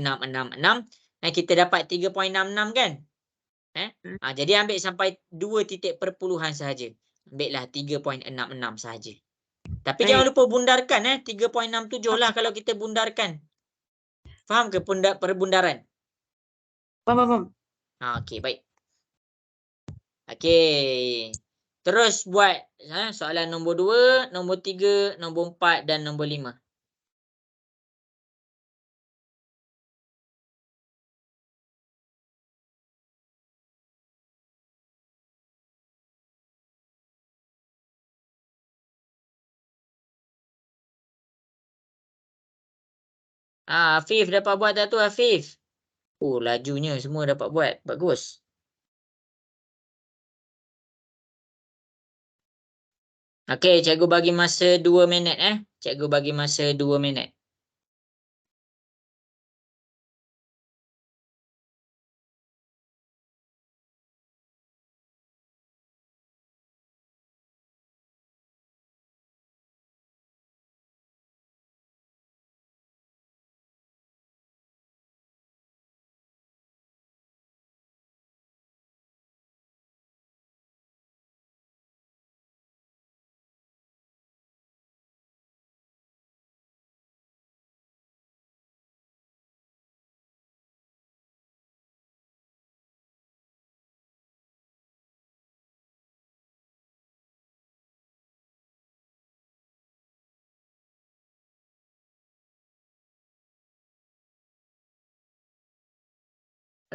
Kita dapat 3.66 kan? Jadi ambil sampai 2 titik perpuluhan sahaja. Ambillah 3.66 sahaja. Tapi Baik. jangan lupa bundarkan 3.67 lah kalau kita bundarkan. Faham ke perbundaran? Faham. Okey, baik. Okey. Terus buat soalan nombor 2, nombor 3, nombor 4 dan nombor 5. Afif dapat buat tak tu Afif? Lajunya semua dapat buat. Bagus. Okey, cikgu bagi masa 2 minit Cikgu bagi masa 2 minit.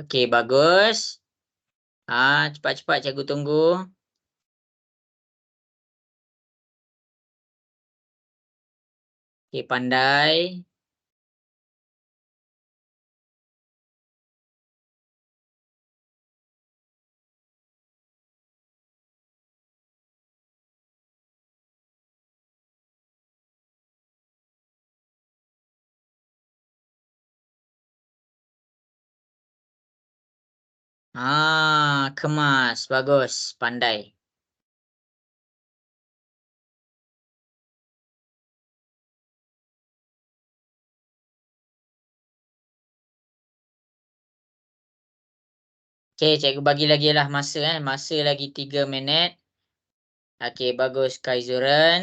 Okey, bagus. Cepat-cepat cikgu tunggu. Okey, pandai. Kemas. Bagus, pandai. Okey, cikgu bagi lagi lah masa Masa lagi 3 minit. Okey, bagus Kaizuran.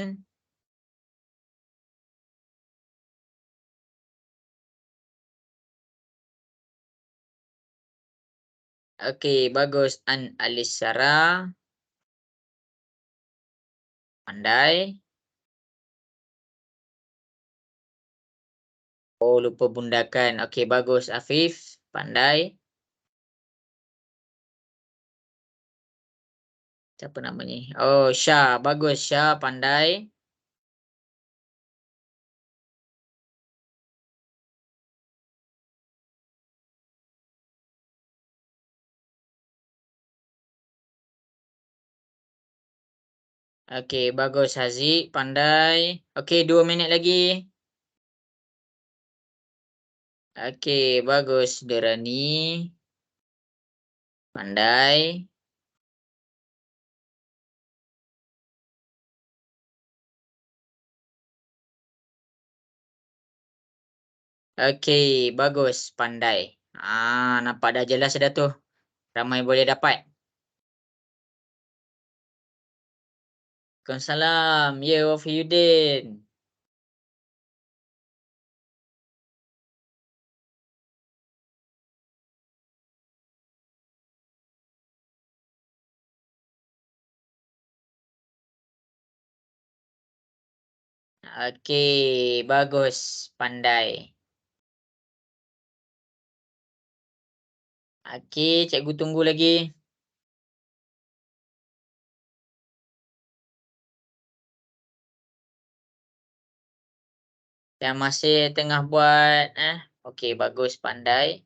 Okey, bagus An Alisara. Pandai. Oh, lupa bundakan. Okey, bagus Afif. Pandai. Siapa nama ni? Oh, Syah. Bagus Syah, pandai. Okey, bagus Haziq, pandai. Okey, 2 minit lagi. Okey, bagus Derani. Pandai. Okey, bagus pandai. Nampak dah jelas dah tu. Ramai boleh dapat. Waalaikumsalam. Ya, Wafiuddin. Okey, bagus pandai. Okey, cikgu tunggu lagi. Dan masih tengah buat okey, bagus pandai.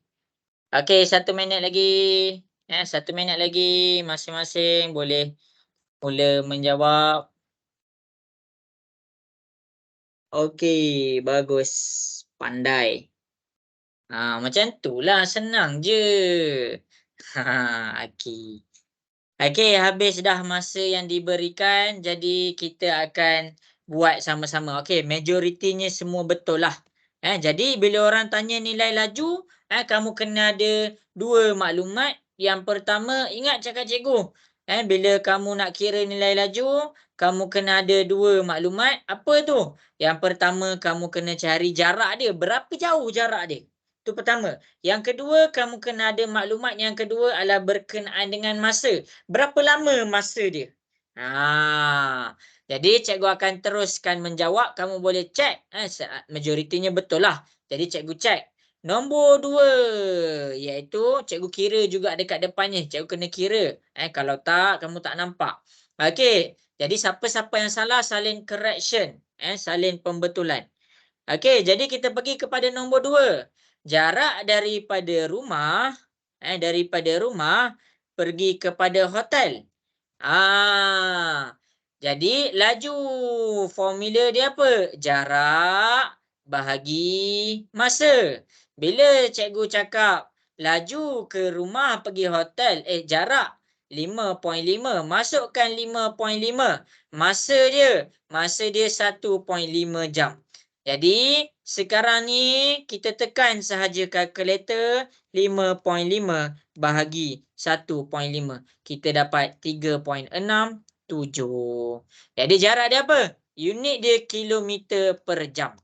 Okey, 1 minit lagi. 1 minit lagi masing-masing boleh mula menjawab. Okey, bagus. Pandai. Macam tulah, senang je. Okey. Okey, habis dah masa yang diberikan. Jadi kita akan buat sama-sama. Okey, majoritinya semua betul lah. Jadi bila orang tanya nilai laju, kamu kena ada 2 maklumat. Yang pertama, ingat cakap cikgu. Bila kamu nak kira nilai laju, kamu kena ada 2 maklumat. Apa tu? Yang pertama, kamu kena cari jarak dia. Berapa jauh jarak dia? Itu pertama. Yang kedua, kamu kena ada maklumat yang kedua adalah berkenaan dengan masa. Berapa lama masa dia? Jadi cikgu akan teruskan menjawab. Kamu boleh cek. Majoritinya betul lah. Jadi cikgu cek. Nombor 2. Iaitu cikgu kira juga dekat depannya. Cikgu kena kira. Kalau tak, kamu tak nampak. Okey. Jadi siapa-siapa yang salah, salin correction. Salin pembetulan. Okey, jadi kita pergi kepada nombor 2. Jarak daripada rumah pergi kepada hotel. Jadi laju formula dia apa? Jarak bahagi masa. Bila cikgu cakap laju ke rumah pergi hotel, jarak 5.5, masukkan 5.5. Masa dia 1.5 jam. Jadi sekarang ni kita tekan sahaja kalkulator 5.5 bahagi 1.5. Kita dapat 3.67. Jadi jarak dia apa? Unit dia kilometer per jam.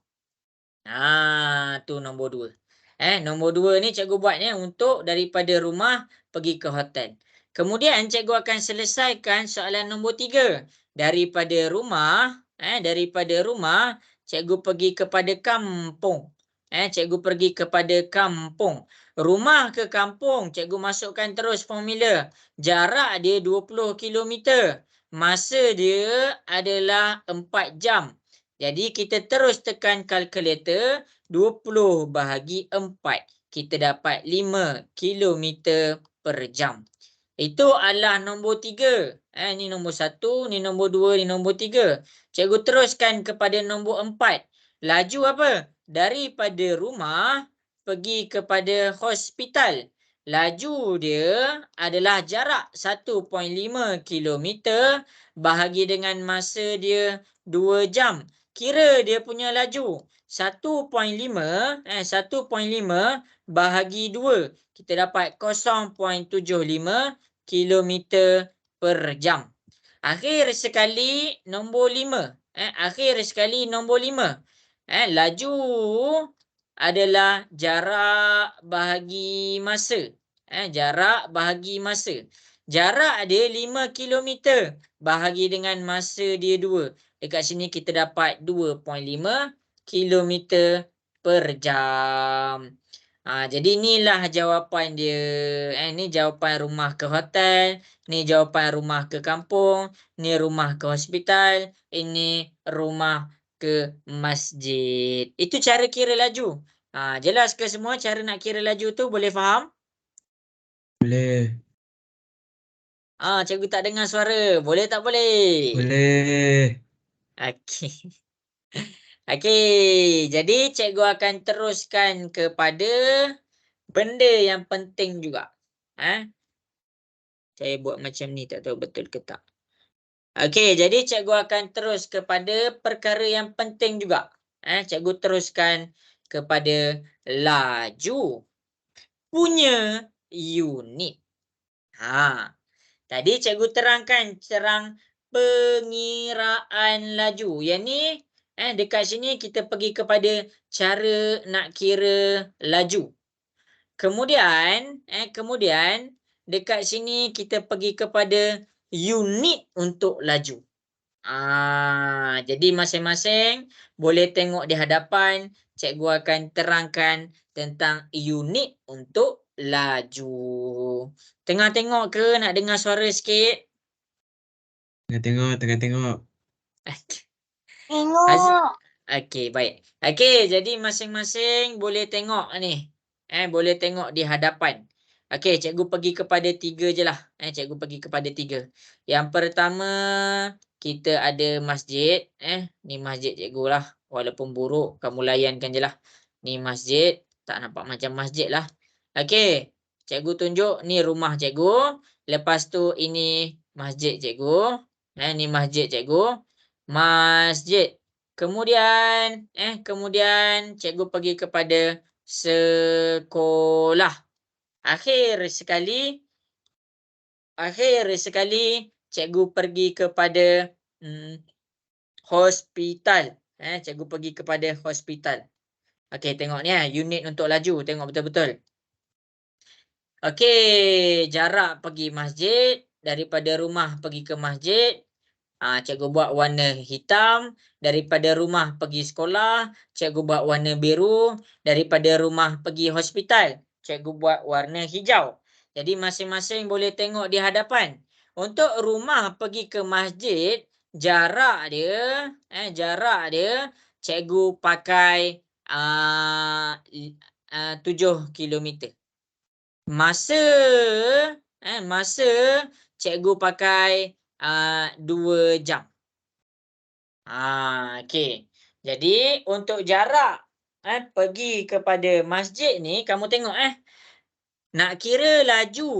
Tu nombor 2. Nombor 2 ni cikgu buat untuk daripada rumah pergi ke hotel. Kemudian cikgu akan selesaikan soalan nombor 3. Daripada rumah cikgu pergi kepada kampung. Cikgu pergi kepada kampung. Rumah ke kampung, cikgu masukkan terus formula. Jarak dia 20 kilometer. Masa dia adalah 4 jam. Jadi kita terus tekan kalkulator, 20 bahagi 4. Kita dapat 5 kilometer per jam. Itu adalah nombor 3. Ni nombor 1, ni nombor 2, ni nombor 3. Cikgu teruskan kepada nombor 4. Laju apa? Daripada rumah pergi kepada hospital. Laju dia adalah jarak 1.5 kilometer bahagi dengan masa dia 2 jam. Kira dia punya laju 1.5 bahagi 2. Kita dapat 0.75 kilometer per jam. Akhir sekali nombor 5. Akhir sekali nombor 5. Laju adalah jarak bahagi masa. Jarak bahagi masa. Jarak dia 5 kilometer bahagi dengan masa dia 2. Dekat sini kita dapat 2.5 kilometer per jam. Jadi inilah jawapan dia. Ni jawapan rumah ke hotel. Ni jawapan rumah ke kampung. Ni rumah ke hospital. Ini rumah ke masjid. Itu cara kira laju. Jelas ke semua cara nak kira laju tu? Boleh faham? Boleh. Cikgu tak dengar suara. Boleh tak boleh? Boleh. Okey. Okey, jadi cikgu akan teruskan kepada benda yang penting juga. Saya buat macam ni, tak tahu betul ke tak. Okey, jadi cikgu akan terus kepada perkara yang penting juga. Cikgu teruskan kepada laju punya unit. Tadi cikgu terangkan pengiraan laju. Yang ni dekat sini kita pergi kepada cara nak kira laju. Kemudian dekat sini kita pergi kepada unit untuk laju. Jadi masing-masing boleh tengok di hadapan, cikgu akan terangkan tentang unit untuk laju. Tengah tengok ke nak dengar suara sikit? Tengah tengok. Tengok. Okey, baik. Okey, jadi masing-masing boleh tengok ni. Boleh tengok di hadapan. Okey, cikgu pergi kepada 3 je lah. Cikgu pergi kepada 3. Yang pertama, kita ada masjid. Ni masjid cikgu lah. Walaupun buruk, kamu layankan je lah. Ni masjid. Tak nampak macam masjid lah. Okey, cikgu tunjuk ni rumah cikgu. Lepas tu ini masjid cikgu. Ni masjid cikgu. Masjid. Kemudian cikgu pergi kepada sekolah. Akhir sekali cikgu pergi kepada hospital. Cikgu pergi kepada hospital. Okey, tengok ni unit untuk laju, tengok betul-betul. Okey, jarak pergi masjid daripada rumah pergi ke masjid. Cikgu buat warna hitam. Daripada rumah pergi sekolah, cikgu buat warna biru. Daripada rumah pergi hospital, cikgu buat warna hijau. Jadi masing-masing boleh tengok di hadapan. Untuk rumah pergi ke masjid, jarak dia cikgu pakai 7 kilometer. Masa cikgu pakai 2 jam. Okey. Jadi untuk jarak pergi kepada masjid ni, kamu tengok nak kira laju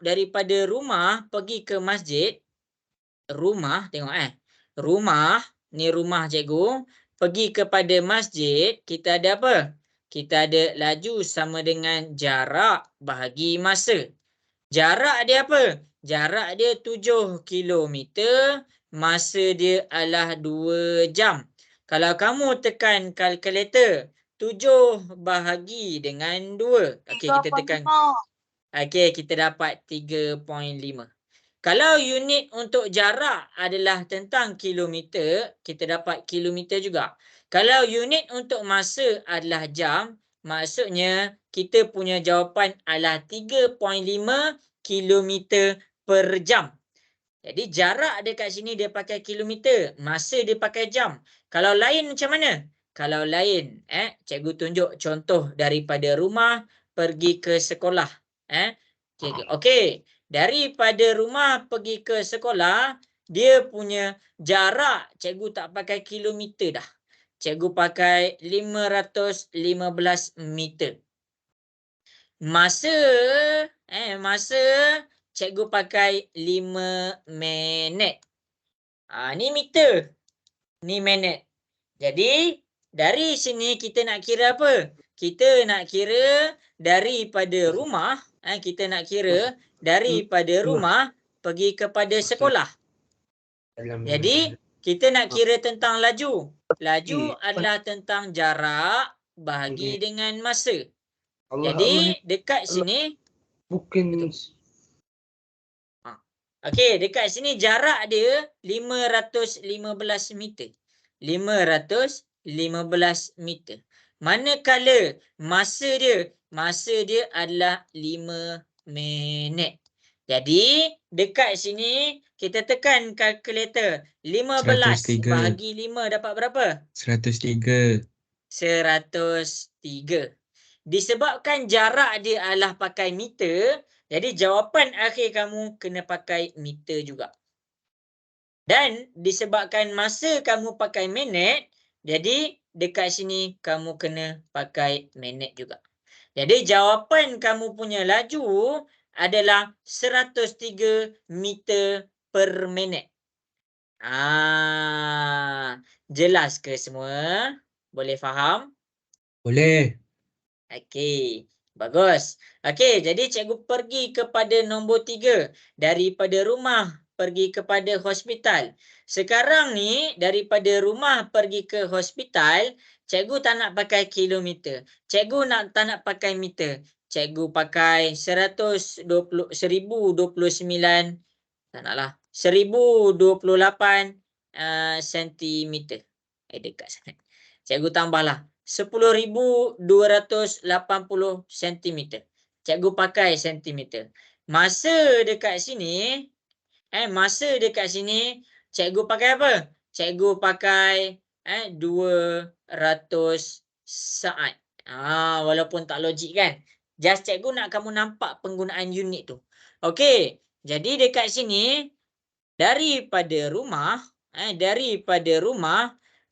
daripada rumah pergi ke masjid. Rumah, tengok rumah, ni rumah cikgu. Pergi kepada masjid, kita ada apa? Kita ada laju sama dengan jarak bahagi masa. Jarak dia apa? Jarak dia 7 kilometer, masa dia adalah 2 jam. Kalau kamu tekan kalkulator, 7 bahagi dengan 2. Okey, kita tekan. Okey, kita dapat 3.5. Kalau unit untuk jarak adalah tentang kilometer, kita dapat kilometer juga. Kalau unit untuk masa adalah jam, maksudnya kita punya jawapan adalah 3.5 kilometer per jam. Jadi jarak dekat sini dia pakai kilometer, masa dia pakai jam. Kalau lain macam mana? Kalau lain, cikgu tunjuk contoh daripada rumah pergi ke sekolah. Okey, daripada rumah pergi ke sekolah, dia punya jarak cikgu tak pakai kilometer dah. Cikgu pakai 515 meter. Masa, masa cikgu pakai 5 minit. Ni meter. Ni minit. Jadi, dari sini kita nak kira apa? Kita nak kira daripada rumah. Kita nak kira daripada rumah pergi kepada sekolah. Jadi, kita nak kira tentang laju. Laju adalah tentang jarak bahagi dengan masa. Jadi, dekat sini, Bukan. okey, dekat sini jarak dia 515 meter. 515 meter. Manakala masa dia adalah 5 minit. Jadi, dekat sini kita tekan kalkulator. 15 103. bahagi 5 dapat berapa? 103. 103. Disebabkan jarak dia adalah pakai meter, jadi jawapan akhir kamu kena pakai meter juga. Dan disebabkan masa kamu pakai minit, jadi dekat sini kamu kena pakai minit juga. Jadi jawapan kamu punya laju adalah 103 meter per minit. Jelas ke semua? Boleh faham? Boleh. Okey, bagus. Okey, jadi cikgu pergi kepada nombor 3. Daripada rumah pergi kepada hospital. Sekarang ni, daripada rumah pergi ke hospital, cikgu tak nak pakai kilometer. Cikgu tak nak pakai meter. Cikgu pakai 1029, tak naklah, 1028 sentimeter. Dekat sangat. Cikgu tambahlah 10,280 sentimeter. Cikgu pakai sentimeter. Masa dekat sini, cikgu pakai apa? Cikgu pakai 200 saat. Walaupun tak logik kan? Just cikgu nak kamu nampak penggunaan unit tu. Okey, jadi dekat sini daripada rumah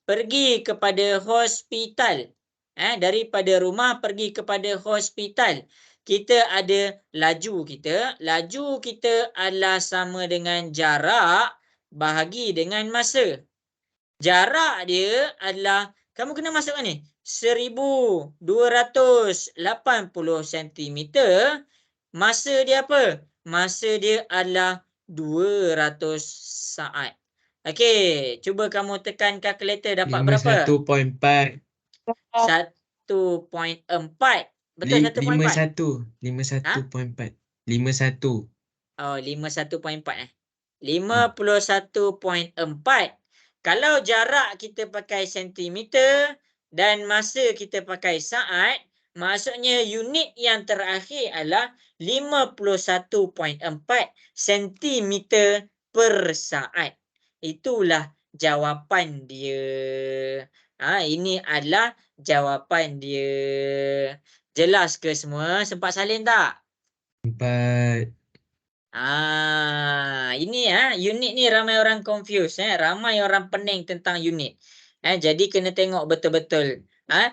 pergi kepada hospital. Daripada rumah pergi kepada hospital. Kita ada laju kita. Laju kita adalah sama dengan jarak bahagi dengan masa. Jarak dia adalah, kamu kena masukkan ni, 1280 sentimeter. Masa dia apa? Masa dia adalah 200 saat. Okey, cuba kamu tekan kalkulator dapat berapa? 51.4. 1.4. Betul 1.4? 51.4. 51. Oh, 51.4 51.4. Kalau jarak kita pakai sentimeter dan masa kita pakai saat, maksudnya unit yang terakhir adalah 51.4 sentimeter per saat. Itulah jawapan dia. Ini adalah jawapan dia. Jelas ke semua? Sempat salin tak? 4. Ini unit ni ramai orang confuse, ramai orang pening tentang unit. Jadi kena tengok betul-betul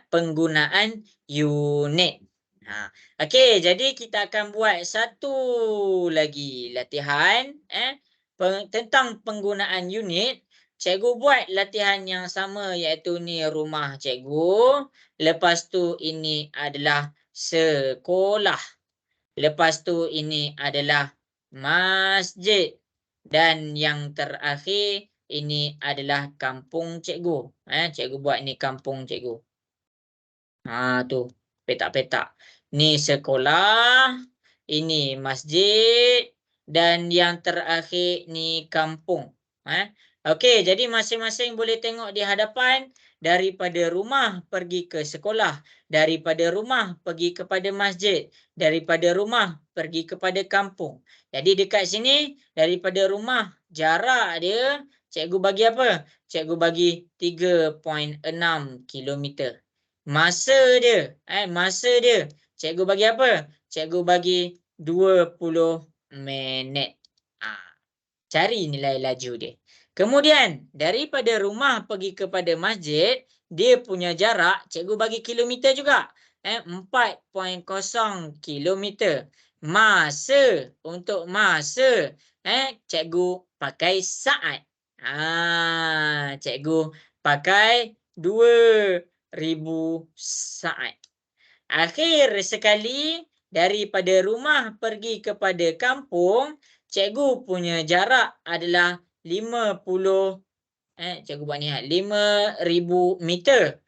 penggunaan unit. Okey, jadi kita akan buat satu lagi latihan tentang penggunaan unit. Cikgu buat latihan yang sama, iaitu ni rumah cikgu. Lepas tu ini adalah sekolah. Lepas tu ini adalah masjid. Dan yang terakhir ini adalah kampung cikgu. Cikgu buat ni kampung cikgu. Tu petak-petak. Ni sekolah, ini masjid, dan yang terakhir ni kampung. Okey, jadi masing-masing boleh tengok di hadapan daripada rumah pergi ke sekolah, daripada rumah pergi kepada masjid, daripada rumah pergi kepada kampung. Jadi dekat sini daripada rumah jarak dia cikgu bagi apa? Cikgu bagi 3.6 kilometer. Masa dia cikgu bagi apa? Cikgu bagi 20 minit. Cari nilai laju dia. Kemudian daripada rumah pergi kepada masjid, dia punya jarak cikgu bagi kilometer juga. 4.0 kilometer. Untuk masa cikgu pakai saat. Cikgu pakai 2000 saat. Akhir sekali daripada rumah pergi kepada kampung, cikgu punya jarak adalah 50 cikgu buat ni 5,000 meter.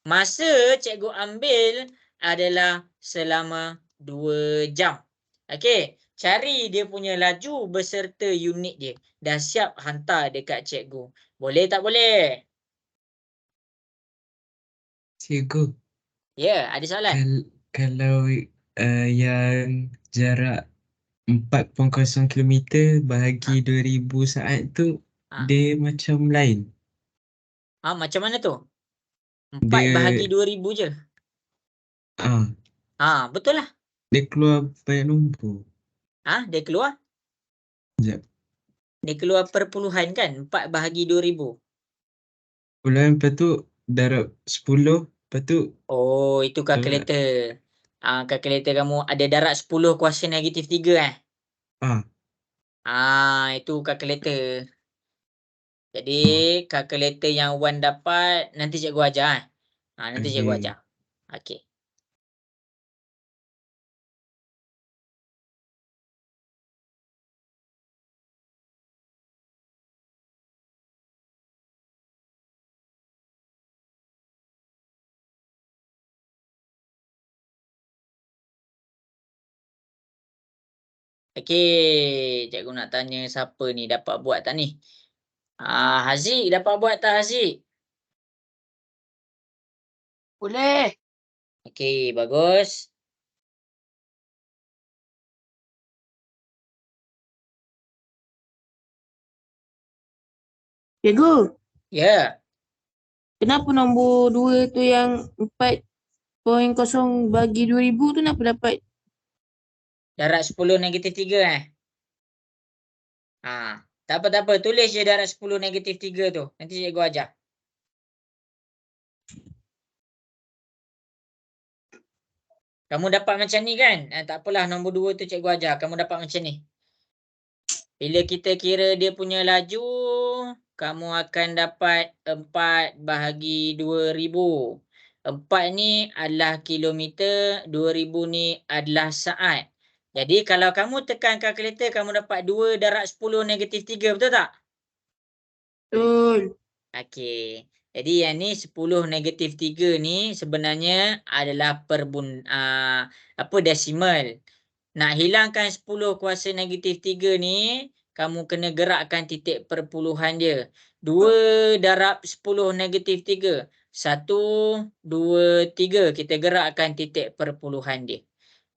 Masa cikgu ambil adalah selama 2 jam. Okey, cari dia punya laju beserta unit dia. Dah siap hantar dekat cikgu. Boleh tak boleh? Cikgu, Ya, ada soalan? kalau yang jarak 4.0 kilometer bahagi 2000 saat tu Ha. dia macam lain. Macam mana tu? 4 Dia bahagi 2000 je. Betul lah. dia keluar banyak nombor. Dia keluar? Sekejap. Dia keluar perpuluhan kan? 4 bahagi 2000. Puluhan lepas tu darab 10 lepas tu Oh, itu kalkulator. Kalkulator kamu ada darab 10 kuasa negatif 3 itu kalkulator. Jadi kalkulator yang Wan dapat nanti cikgu ajar nanti cikgu okey. ajar. Okey. Okey, cikgu nak tanya siapa ni dapat buat tak ni? Haziq dapat buat tak Haziq? Boleh. Okey, bagus. Cikgu, Ya. kenapa nombor 2 tu yang 4.0 bagi 2000 tu kenapa dapat? Darab 10 negatif 3 tak apa. Tulis je darab 10 negatif 3 tu. Nanti cikgu ajar. Kamu dapat macam ni kan? Tak apalah nombor 2 tu cikgu ajar. Kamu dapat macam ni. Bila kita kira dia punya laju, kamu akan dapat 4 bahagi 2000. 4 ni adalah kilometer, 2000 ni adalah saat. Jadi kalau kamu tekan kalkulator, kamu dapat 2 darab 10 negatif 3, betul tak? Betul. Okey. Jadi yang ni 10 negatif 3 ni sebenarnya adalah desimal. Nak hilangkan 10 kuasa negatif 3 ni, kamu kena gerakkan titik perpuluhan dia. 2 darab 10 negatif 3. 1, 2, 3. Kita gerakkan titik perpuluhan dia.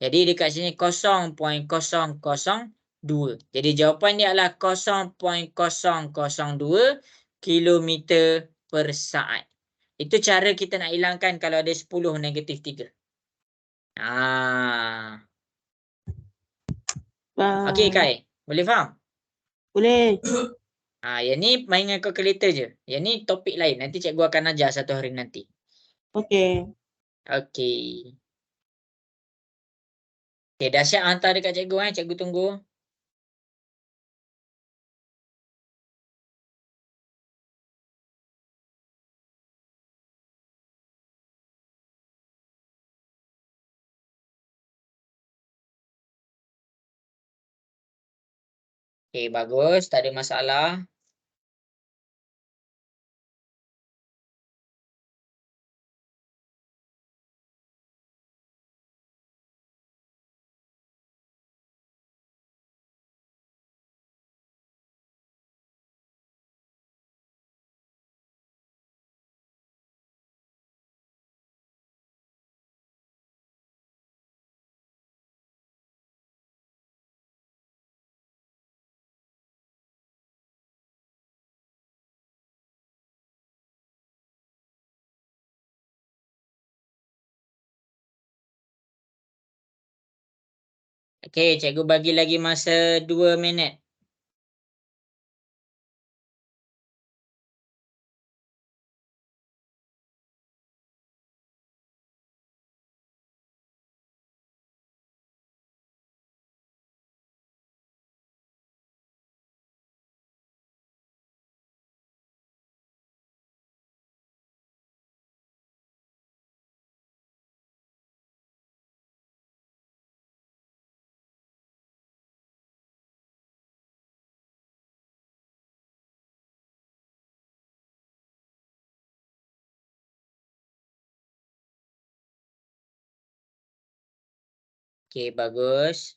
Jadi dekat sini 0.002. Jadi jawapan dia adalah 0.002 kilometer per saat. Itu cara kita nak hilangkan kalau ada 10 negatif 3. Okey Kai, boleh faham? Boleh. Yang ni main dengan kalkulator je. Yang ni topik lain. Nanti cikgu akan ajar satu hari nanti. Okey. Okey. Okey, dah siap hantar dekat cikgu cikgu tunggu. Okey, bagus. Tak ada masalah. Okey, cikgu bagi lagi masa 2 minit. Okey, bagus.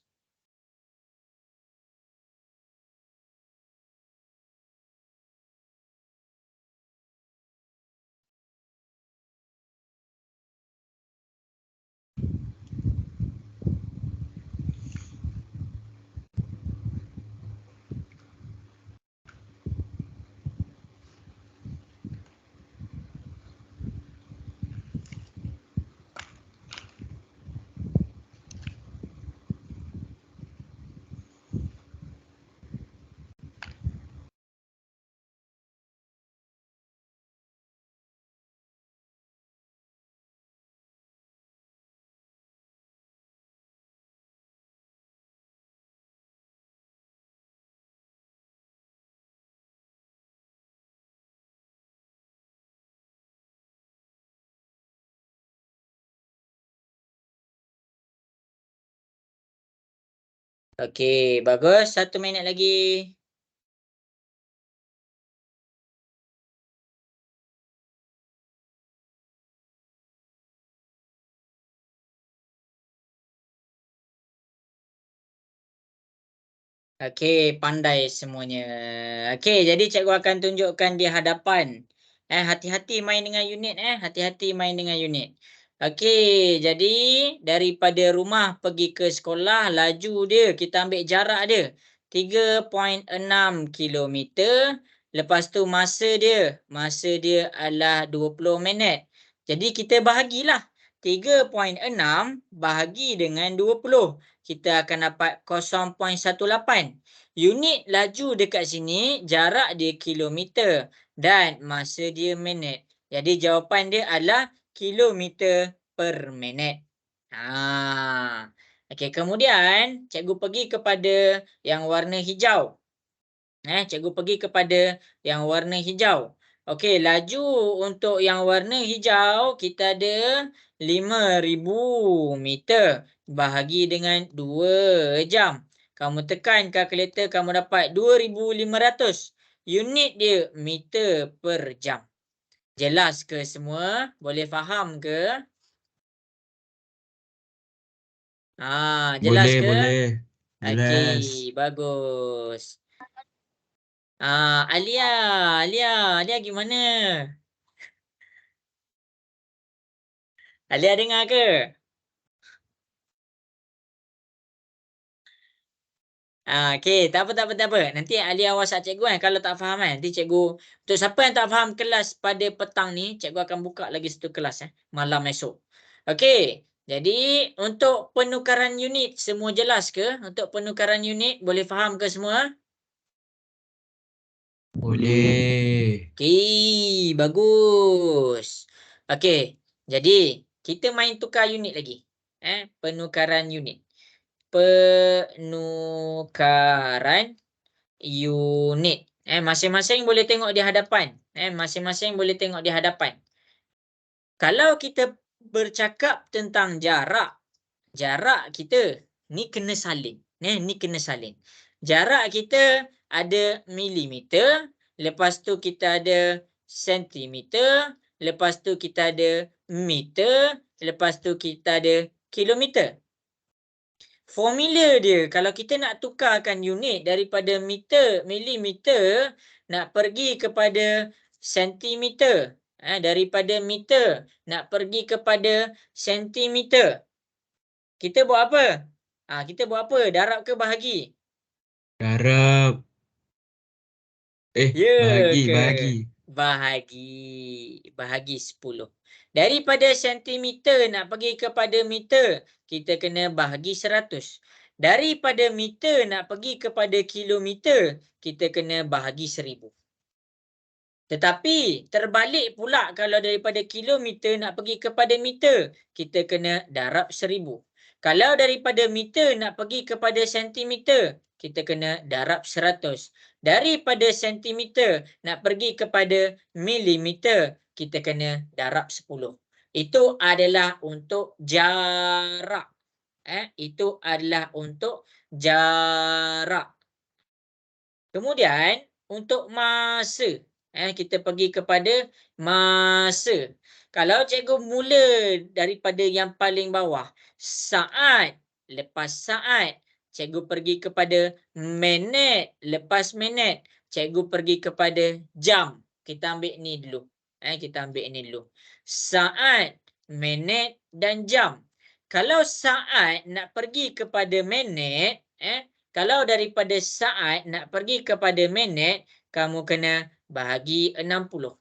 Okey, bagus. 1 minit lagi. Okey, pandai semuanya. Okey, jadi cikgu akan tunjukkan di hadapan. Hati-hati main dengan unit, hati-hati main dengan unit. Okey, jadi daripada rumah pergi ke sekolah, laju dia, kita ambil jarak dia, 3.6 kilometer. Lepas tu masa dia adalah 20 minit. Jadi kita bahagilah, 3.6 bahagi dengan 20. Kita akan dapat 0.18. Unit laju dekat sini, jarak dia kilometer dan masa dia minit. Jadi jawapan dia adalah kilometer per minit. Okey, kemudian cikgu pergi kepada yang warna hijau. Cikgu pergi kepada yang warna hijau. Okey, laju untuk yang warna hijau kita ada 5,000 meter bahagi dengan 2 jam. Kamu tekan kalkulator, kamu dapat 2,500. Unit dia meter per jam. Jelas ke semua? Boleh faham ke? Jelas Boleh, ke? boleh. Okey, Jelas. bagus. Alia, Alia gimana? Alia dengar ke? Okey, tak apa. Nanti Alia WhatsApp cikgu kan kalau tak faham kan. Nanti cikgu, untuk siapa yang tak faham kelas pada petang ni, cikgu akan buka lagi satu kelas malam esok. Okey, jadi untuk penukaran unit semua jelas ke? Untuk penukaran unit boleh faham ke semua? Boleh. Okey, bagus. Okey, jadi kita main tukar unit lagi. Penukaran unit. Penukaran unit. Masing-masing boleh tengok di hadapan. Masing-masing boleh tengok di hadapan. Kalau kita bercakap tentang jarak, jarak kita ni kena salin. Ni kena salin. Jarak kita ada milimeter, lepas tu kita ada sentimeter, lepas tu kita ada meter, lepas tu kita ada kilometer. Formula dia kalau kita nak tukarkan unit daripada milimeter nak pergi kepada sentimeter, daripada meter nak pergi kepada sentimeter. Kita buat apa? Kita buat apa? Darab ke bahagi? Darab. Ya Bahagi, ke? bahagi. Bahagi 10. Daripada sentimeter nak pergi kepada meter, kita kena bahagi 100. Daripada meter nak pergi kepada kilometer, kita kena bahagi 1000. Tetapi terbalik pula kalau daripada kilometer nak pergi kepada meter, kita kena darab 1000. Kalau daripada meter nak pergi kepada sentimeter, kita kena darab 100. Daripada sentimeter nak pergi kepada milimeter, kita kena darab 10. Itu adalah untuk jarak. Itu adalah untuk jarak. Kemudian untuk masa, kita pergi kepada masa. Kalau cikgu mula daripada yang paling bawah, saat, lepas saat, cikgu pergi kepada minit, lepas minit, cikgu pergi kepada jam. Kita ambil ni dulu. Kita ambil ni dulu. Saat, minit dan jam. Kalau saat nak pergi kepada minit, kalau daripada saat nak pergi kepada minit, kamu kena bahagi 60.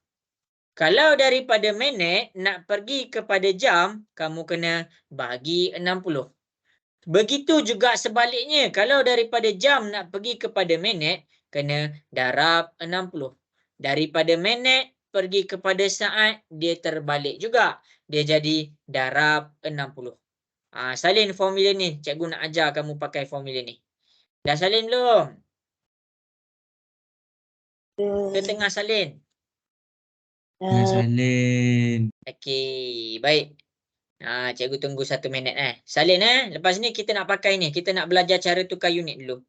Kalau daripada minit nak pergi kepada jam, kamu kena bahagi 60. Begitu juga sebaliknya, kalau daripada jam nak pergi kepada minit, kena darab 60. Daripada minit pergi kepada saat, dia terbalik juga. Dia jadi darab 60. Salin formula ni. Cikgu nak ajar kamu pakai formula ni. Dah salin belum? Ke tengah salin? Tengah salin. Okey, baik. Cikgu tunggu 1 minit Salin Lepas ni kita nak pakai ni. Kita nak belajar cara tukar unit dulu.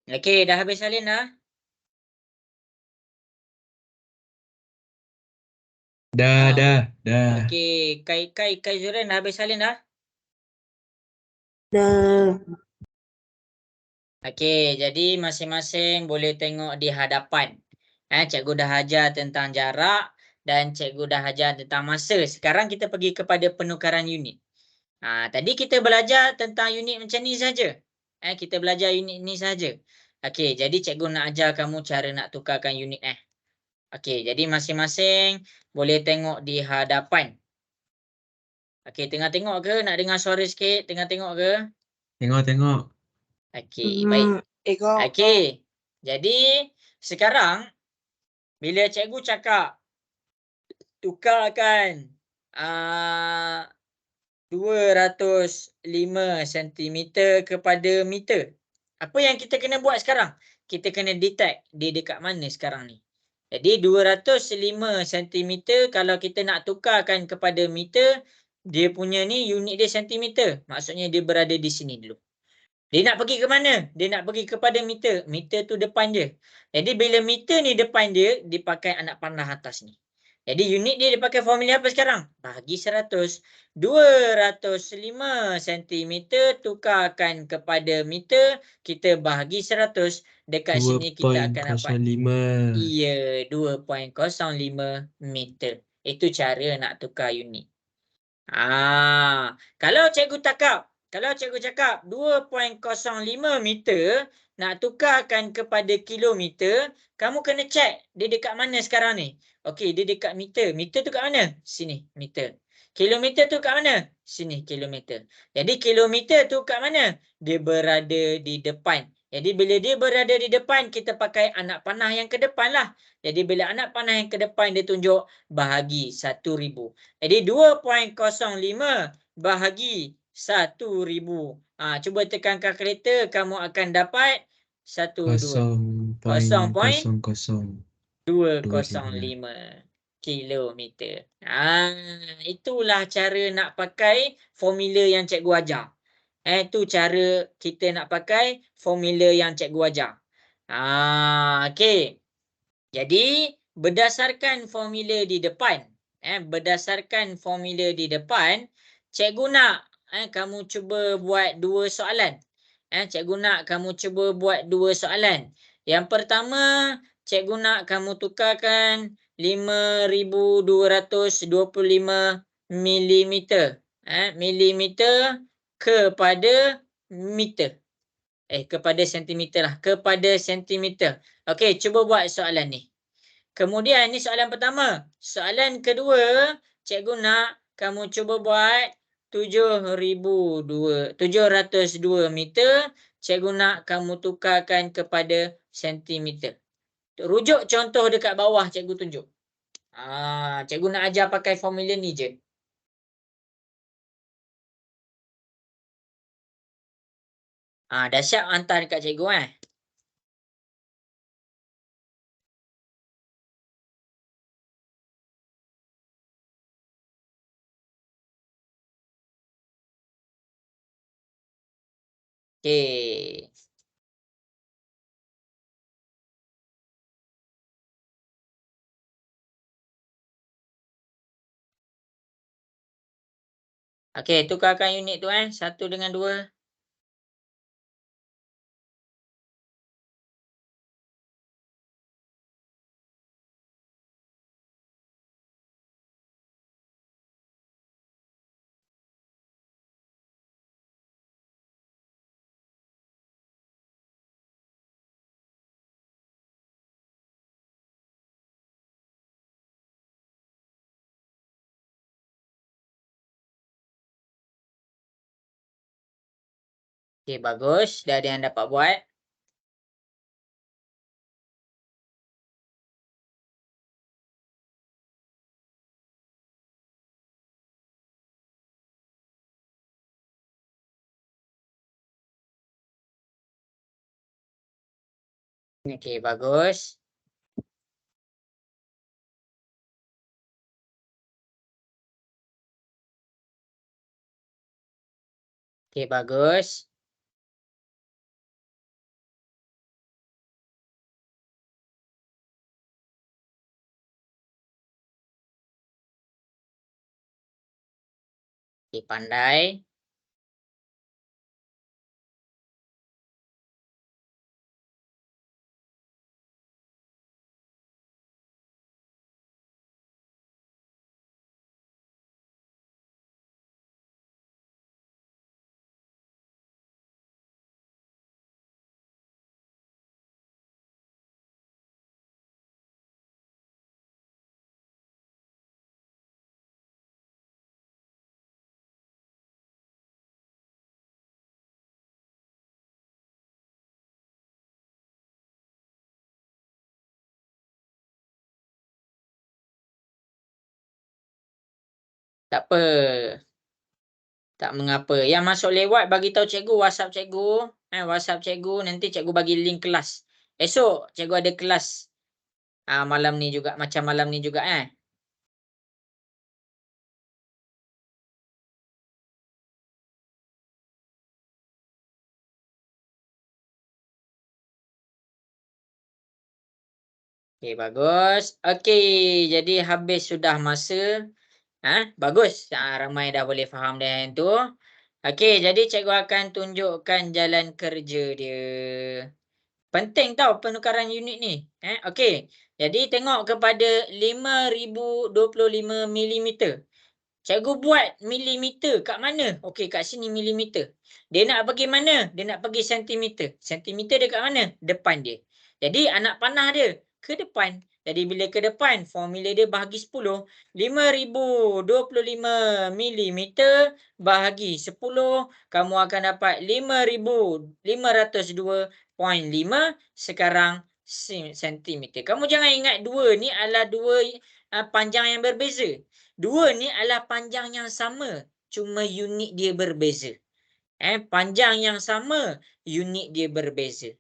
Okey, dah habis salin dah? Dah. Okey, Kai Zuren dah habis salin dah? Dah. Okey, jadi masing-masing boleh tengok di hadapan. Cikgu dah ajar tentang jarak dan cikgu dah ajar tentang masa. Sekarang kita pergi kepada penukaran unit. Tadi kita belajar tentang unit macam ni saja. Kita belajar unit ni saja. Okey, jadi cikgu nak ajar kamu cara nak tukarkan unit Okey, jadi masing-masing boleh tengok di hadapan. Okey, tengah tengok ke? Nak dengar suara sikit? Tengah tengok ke? Tengok. Okey, baik. Okey. Jadi sekarang bila cikgu cakap tukarkan 205 cm kepada meter. Apa yang kita kena buat sekarang? Kita kena detect dia dekat mana sekarang ni. Jadi 205 cm kalau kita nak tukarkan kepada meter, dia punya ni unit dia sentimeter. Maksudnya dia berada di sini dulu. Dia nak pergi ke mana? Dia nak pergi kepada meter. Meter tu depan dia. Jadi bila meter ni depan dia, dia pakai anak panah atas ni. Jadi unit dia pakai formula apa sekarang? Bahagi 100. 205 cm tukarkan kepada meter. Kita bahagi 100. Dekat sini kita akan dapat. 2.05. Iya, 2.05 meter. Itu cara nak tukar unit. Kalau cikgu cakap 2.05 meter nak tukarkan kepada kilometer, kamu kena check dia dekat mana sekarang ni. Okey, dia dekat meter. Meter tu kat mana? Sini, meter. Kilometer tu kat mana? Sini, kilometer. Jadi kilometer tu kat mana? Dia berada di depan. Jadi bila dia berada di depan, kita pakai anak panah yang ke depan lah. Jadi bila anak panah yang ke depan dia tunjuk, bahagi 1000. Jadi 2.05 bahagi 1000. Cuba tekan kalkulator, kamu akan dapat 205 kilometer. Itulah cara nak pakai formula yang cikgu ajar. Itu cara kita nak pakai formula yang cikgu ajar. Okey. Jadi berdasarkan formula di depan, cikgu nak kamu cuba buat dua soalan. Cikgu nak kamu cuba buat dua soalan. Yang pertama, cikgu nak kamu tukarkan 5225 milimeter. Milimeter kepada meter. Kepada sentimeter lah. Kepada sentimeter. Okey, cuba buat soalan ni. Kemudian ni soalan pertama. Soalan kedua, cikgu nak kamu cuba buat 702 meter. Cikgu nak kamu tukarkan kepada sentimeter. Rujuk contoh dekat bawah cikgu tunjuk. Cikgu nak ajar pakai formula ni je. Dah siap hantar dekat cikgu Okey. Okey, tukarkan unit tu 1 dengan 2. Okey, bagus. Dah ada yang dapat buat. Okey, bagus. Okey, bagus. Okey, pandai. Tak apa. Tak mengapa. Yang masuk lewat bagi tahu cikgu, WhatsApp cikgu. WhatsApp cikgu, nanti cikgu bagi link kelas. Esok cikgu ada kelas malam ni juga, macam malam ni juga Okey, bagus. Okey, jadi habis sudah masa. Bagus. Ramai dah boleh faham dah yang tu. Okey, jadi cikgu akan tunjukkan jalan kerja dia. Penting tau penukaran unit ni. Okey, jadi tengok kepada 5025 milimeter. Cikgu buat milimeter kat mana? Okey, kat sini milimeter. Dia nak pergi mana? Dia nak pergi sentimeter. Sentimeter dia kat mana? Depan dia. Jadi anak panah dia ke depan. Jadi bila ke depan, formula dia bahagi 10. 5025 milimeter bahagi 10. Kamu akan dapat 5502.5 sekarang sentimeter. Kamu jangan ingat dua ni adalah dua panjang yang berbeza. Dua ni adalah panjang yang sama, cuma unit dia berbeza. Panjang yang sama, unit dia berbeza.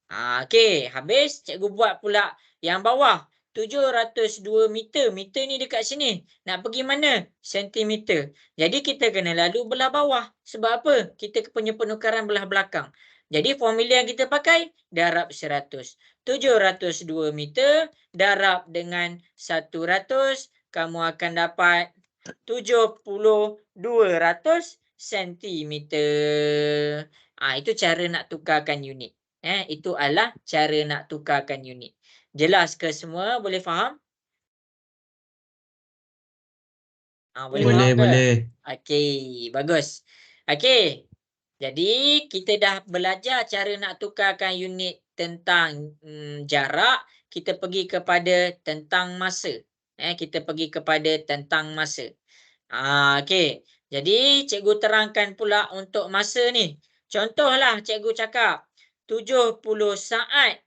Okey, habis cikgu buat pula yang bawah. 702 meter. Meter ni dekat sini. Nak pergi mana? Sentimeter. Jadi kita kena lalu belah bawah. Sebab apa? Kita punya penukaran belah belakang. Jadi formula yang kita pakai, darab 100. 702 meter darab dengan 100. Kamu akan dapat 70,200 sentimeter. Itu cara nak tukarkan unit. Itu adalah cara nak tukarkan unit. Jelas ke semua? Boleh faham? Boleh Boleh, faham ke? boleh. Okey, bagus. Okey. Jadi kita dah belajar cara nak tukarkan unit tentang jarak. Kita pergi kepada tentang masa. Kita pergi kepada tentang masa. Okey. Jadi cikgu terangkan pula untuk masa ni. Contohlah cikgu cakap 70 saat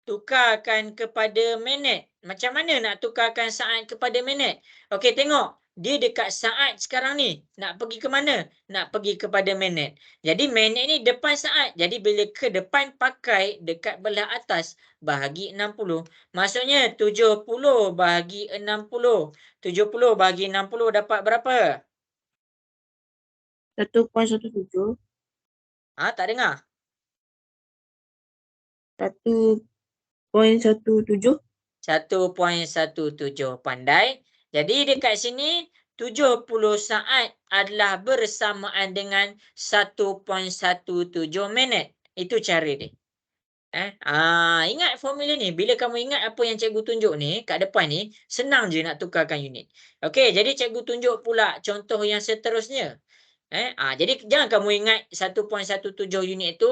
tukarkan kepada minit. Macam mana nak tukarkan saat kepada minit? Okey, tengok. Dia dekat saat sekarang ni. Nak pergi ke mana? Nak pergi kepada minit. Jadi minit ni depan saat. Jadi bila ke depan pakai dekat belah atas bahagi 60. Maksudnya 70 bahagi 60. 70 bahagi 60 dapat berapa? 1.17. Tak dengar? 1.17. 1.17. Pandai. Jadi dekat sini 70 saat adalah bersamaan dengan 1.17 minit. Itu cara dia. Ingat formula ni. Bila kamu ingat apa yang cikgu tunjuk ni kat depan ni, senang je nak tukarkan unit. Okey, jadi cikgu tunjuk pula contoh yang seterusnya. Jadi jangan kamu ingat 1.17 unit itu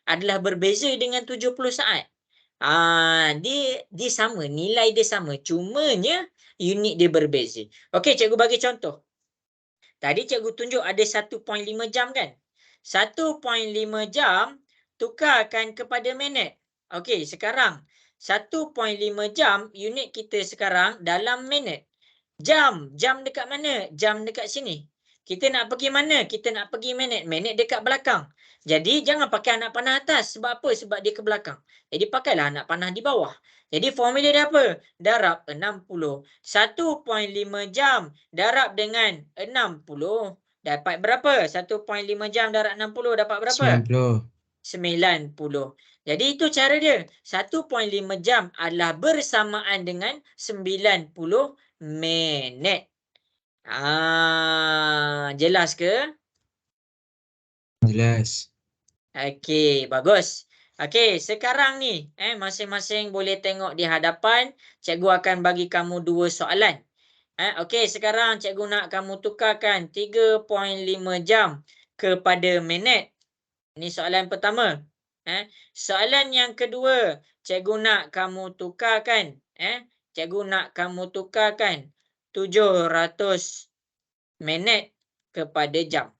adalah berbeza dengan 70 saat. Dia sama, nilai dia sama. Cumanya unit dia berbeza. Okey, cikgu bagi contoh. Tadi cikgu tunjuk ada 1.5 jam kan? 1.5 jam tukarkan kepada minit. Okey, sekarang 1.5 jam unit kita sekarang dalam minit. Jam dekat mana? Jam dekat sini. Kita nak pergi mana? Kita nak pergi minit. Minit dekat belakang. Jadi jangan pakai anak panah atas. Sebab apa? Sebab dia ke belakang. Jadi pakailah anak panah di bawah. Jadi formula dia apa? Darab 60. 1.5 jam darab dengan 60. Dapat berapa? 1.5 jam darab 60 dapat berapa? 90. 90. Jadi itu cara dia. 1.5 jam adalah bersamaan dengan 90 minit. Jelas ke? Jelas. Okey, bagus. Okey, sekarang ni masing-masing boleh tengok di hadapan. Cikgu akan bagi kamu 2 soalan. Okey, sekarang cikgu nak kamu tukarkan 3.5 jam kepada minit. Ini soalan pertama. Soalan yang kedua, cikgu nak kamu tukarkan. Cikgu nak kamu tukarkan 700 minit kepada jam.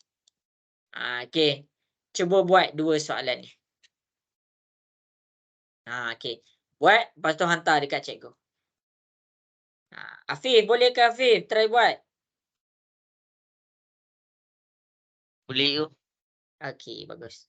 Okey. Cuba buat 2 soalan ni. Okey. Buat, lepas tu hantar dekat cikgu. Afif, boleh ke Afif? Try buat. Boleh tu. Okey, bagus.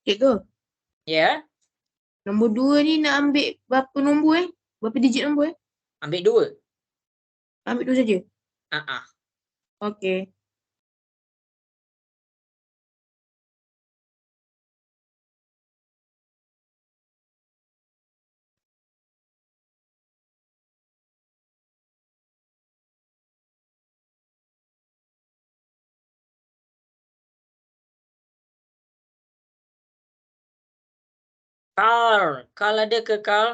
Cikgu, Ya, nombor 2 ni nak ambil berapa nombor Berapa digit nombor ambil 2. Ambil 2 saja. Ah. Okey. Carl ada ke Carl?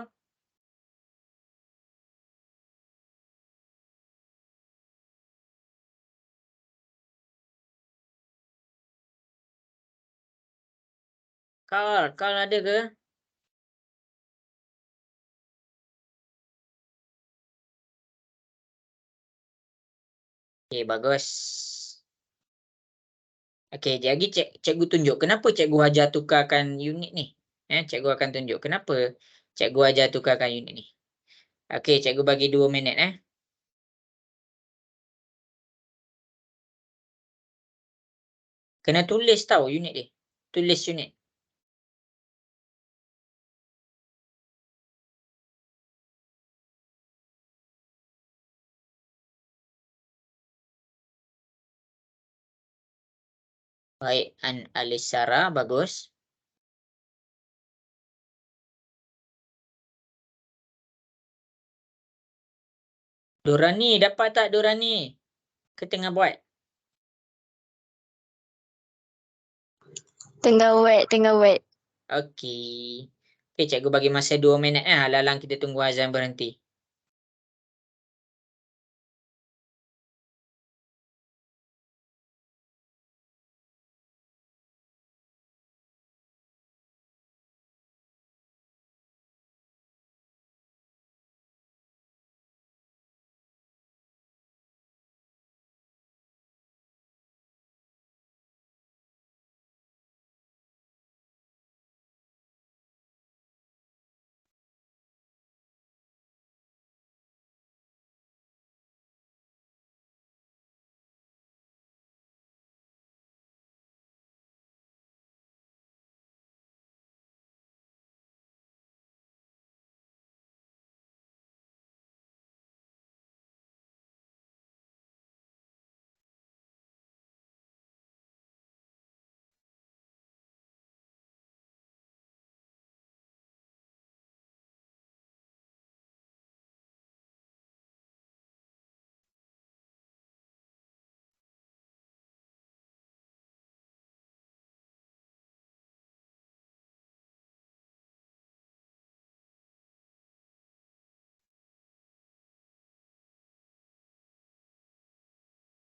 Carl ada ke? Okey, bagus. Okey, jadi cikgu tunjuk kenapa cikgu ajar tukarkan unit ni. Cikgu akan tunjuk kenapa cikgu ajar tukarkan unit ni. Okey, cikgu bagi 2 minit Kena tulis tau unit dia. Tulis unit. Baik, Alisara, bagus. Dorani, dapat tak Dorani? Ke tengah buat? Tengah wet. Okey. Okey, cikgu bagi masa 2 minit Halang kita tunggu azan berhenti.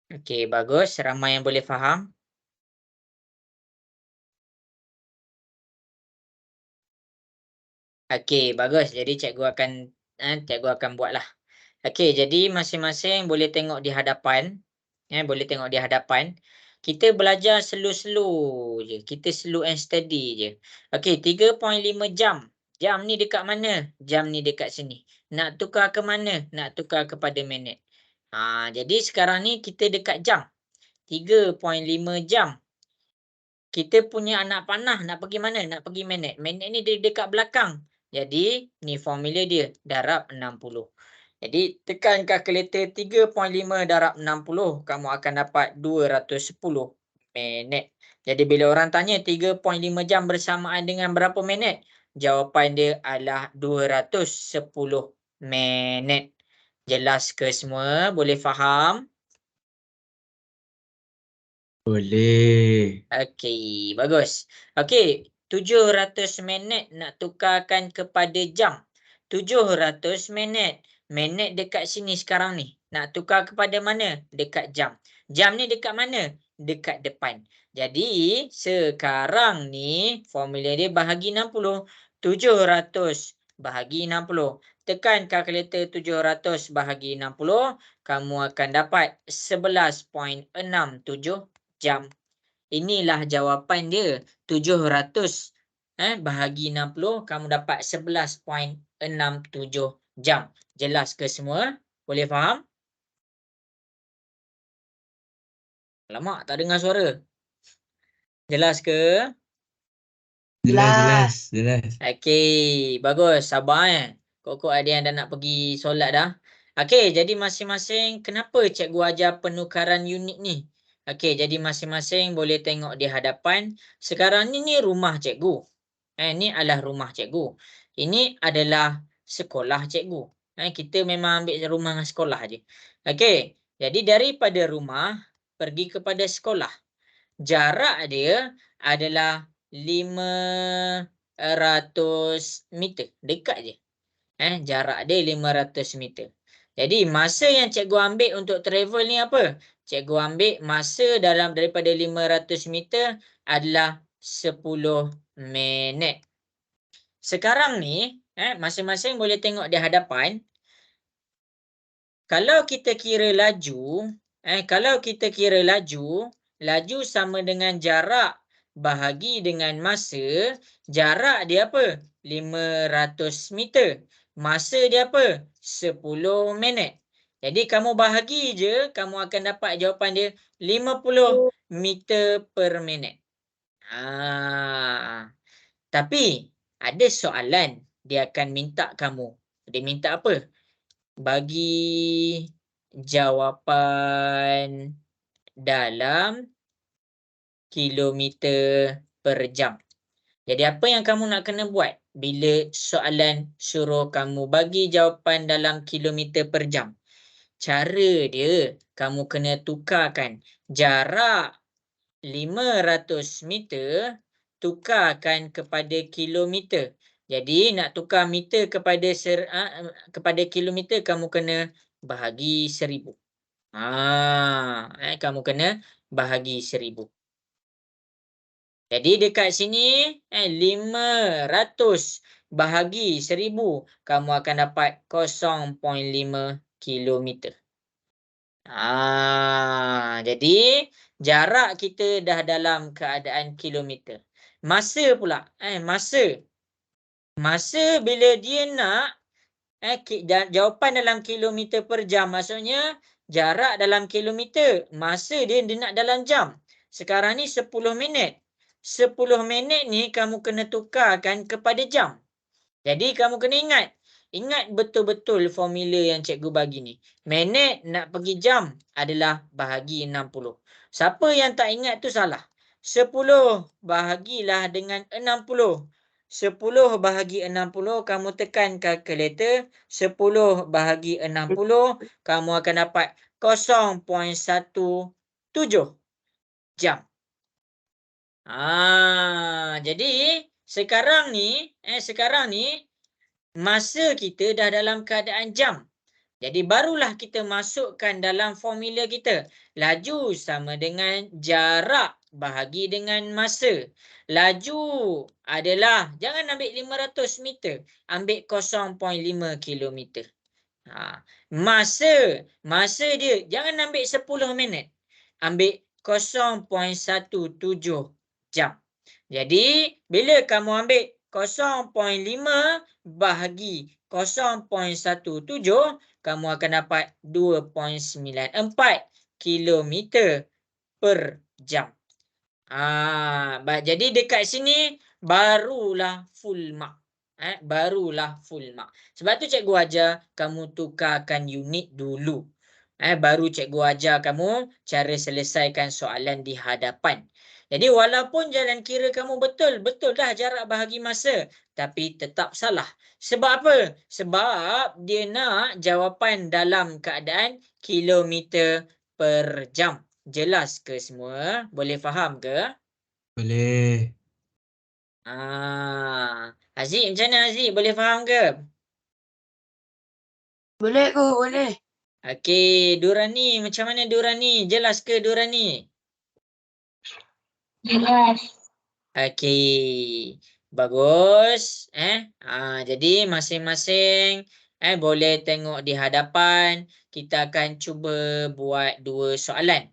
Okey, bagus. Ramai yang boleh faham. Okey, bagus. Jadi cikgu akan buatlah. Okey, jadi masing-masing boleh tengok di hadapan. Boleh tengok di hadapan. Kita belajar slow-slow je. Kita slow and steady je. Okey, 3.5 jam. Jam ni dekat mana? Jam ni dekat sini. Nak tukar ke mana? Nak tukar kepada minit. Jadi sekarang ni kita dekat jam. 3.5 jam. Kita punya anak panah nak pergi mana? Nak pergi minit. Minit ni dia dekat belakang. Jadi, ni formula dia. Darab 60. Jadi, tekan kalkulator 3.5 darab 60. Kamu akan dapat 210 minit. Jadi, bila orang tanya 3.5 jam bersamaan dengan berapa minit? Jawapan dia adalah 210 minit. Jelas ke semua? Boleh faham? Boleh. Okey, bagus. Okey, 700 minit nak tukarkan kepada jam. 700 minit. Minit dekat sini sekarang ni. Nak tukar kepada mana? Dekat jam. Jam ni dekat mana? Dekat depan. Jadi, sekarang ni formula dia bahagi 60. 700 bahagi 60. Tekan kalkulator 700 bahagi 60. Kamu akan dapat 11.67 jam. Inilah jawapan dia. 700 bahagi 60, kamu dapat 11.67 jam. Jelas ke semua? Boleh faham? Alamak, tak dengar suara. Jelas ke? Jelas. Okey, bagus. Sabar Kok ada yang dah nak pergi solat dah. Okey, jadi masing-masing kenapa cikgu ajar penukaran unit ni? Okey, jadi masing-masing boleh tengok di hadapan. Sekarang ni rumah cikgu. Ni adalah rumah cikgu. Ini adalah sekolah cikgu. Kita memang ambil rumah dengan sekolah je. Okey, jadi daripada rumah pergi kepada sekolah. Jarak dia adalah 5 500 meter. Dekat je. Jarak dia 500 meter. Jadi masa yang cikgu ambil untuk travel ni apa? Cikgu ambil masa daripada 500 meter adalah 10 minit. Sekarang ni, masing-masing boleh tengok di hadapan. Kalau kita kira laju, laju sama dengan jarak bahagi dengan masa. Jarak dia apa? 500 meter. Masa dia apa? 10 minit. Jadi kamu bahagi je, kamu akan dapat jawapan dia 50 meter per minit. Tapi ada soalan dia akan minta kamu. Dia minta apa? Bagi jawapan dalam kilometer per jam. Jadi apa yang kamu nak kena buat bila soalan suruh kamu bagi jawapan dalam kilometer per jam? Cara dia, kamu kena tukarkan jarak 500 meter, tukarkan kepada kilometer. Jadi nak tukar meter kepada kilometer, kamu kena bahagi 1000. Kamu kena bahagi 1000. Jadi dekat sini 500 bahagi 1000, kamu akan dapat 0.5 kilometer. Jadi jarak kita dah dalam keadaan kilometer. Masa pula, masa bila dia nak jawapan dalam kilometer per jam, maksudnya jarak dalam kilometer, masa dia nak dalam jam. Sekarang ni 10 minit. 10 minit ni kamu kena tukarkan kepada jam. Jadi kamu kena ingat betul-betul formula yang cikgu bagi ni. Minit nak pergi jam adalah bahagi 60. Siapa yang tak ingat tu salah. 10 bahagilah dengan 60. 10 bahagi 60, kamu tekan kalkulator. 10 bahagi 60, kamu akan dapat 0.17 jam. Jadi sekarang ni masa kita dah dalam keadaan jam. Jadi barulah kita masukkan dalam formula kita. Laju sama dengan jarak bahagi dengan masa. Laju adalah, jangan ambil 500 meter, ambil 0.5 kilometer. Masa dia jangan ambil 10 minit, ambil 0.17 jam. Jadi bila kamu ambil 0.5 bahagi 0.17, kamu akan dapat 2.94 kilometer per jam. Jadi dekat sini barulah full mark. Barulah full mark. Sebab tu cikgu ajar kamu tukarkan unit dulu. Baru cikgu ajar kamu cara selesaikan soalan di hadapan. Jadi walaupun jalan kira kamu betul dah jarak bahagi masa, tapi tetap salah. Sebab apa? Sebab dia nak jawapan dalam keadaan kilometer per jam. Jelas ke semua? Boleh faham ke? Boleh. Aziz, macam mana Aziz? Boleh faham ke? Boleh ke? Boleh. Okey, Durani, macam mana Durani? Jelas ke Durani? Jelas. Okey, bagus. Jadi masing-masing boleh tengok di hadapan. Kita akan cuba buat 2 soalan.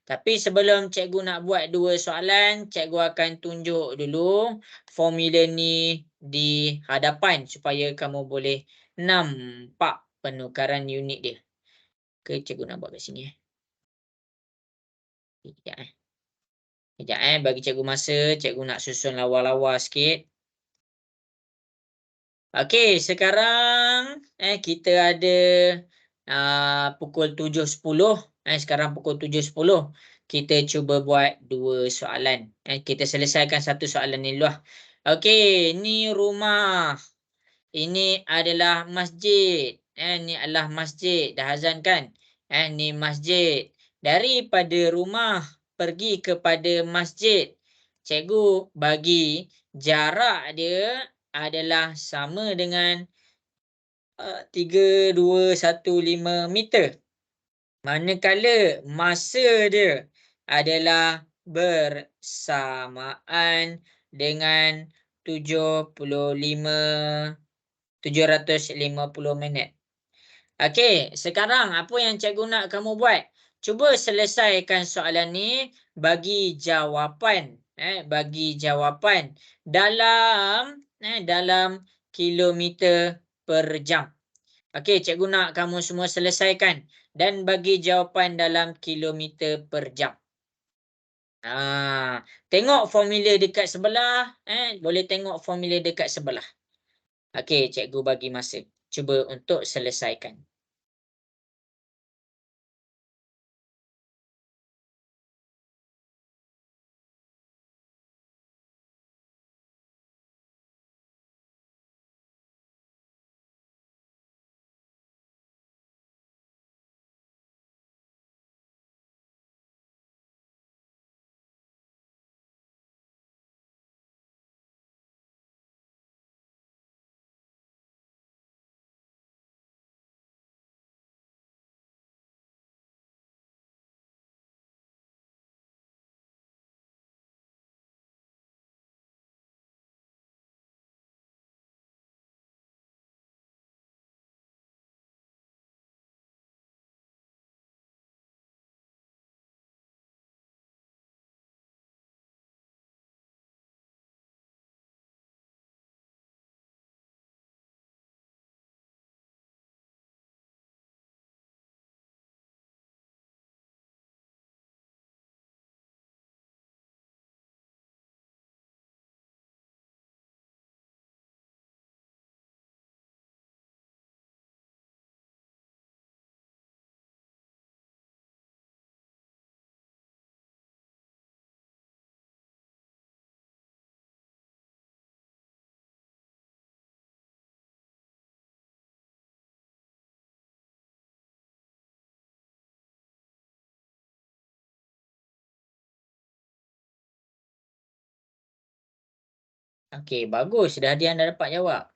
Tapi sebelum cikgu nak buat 2 soalan, cikgu akan tunjuk dulu formula ni di hadapan supaya kamu boleh nampak penukaran unit dia. Ke cikgu nak buat kat sini. Sekejap bagi cikgu masa, cikgu nak susun lawa-lawa sikit. Okey, sekarang kita ada pukul 7.10. Sekarang pukul 7.10. Kita cuba buat 2 soalan. Kita selesaikan satu soalan ni dulu. Okey, ni rumah. Ini adalah masjid. Ni adalah masjid. Dah azan kan? Ni masjid. Daripada rumah pergi kepada masjid, cikgu bagi jarak dia adalah sama dengan 3215 meter. Manakala masa dia adalah bersamaan dengan 750 minit. Okey, sekarang apa yang cikgu nak kamu buat? Cuba selesaikan soalan ni, bagi jawapan dalam kilometer per jam. Okey, cikgu nak kamu semua selesaikan dan bagi jawapan dalam kilometer per jam. Tengok formula dekat sebelah, boleh tengok formula dekat sebelah. Okey, cikgu bagi masa. Cuba untuk selesaikan. Okey, bagus. Dah Dian dah dapat jawab.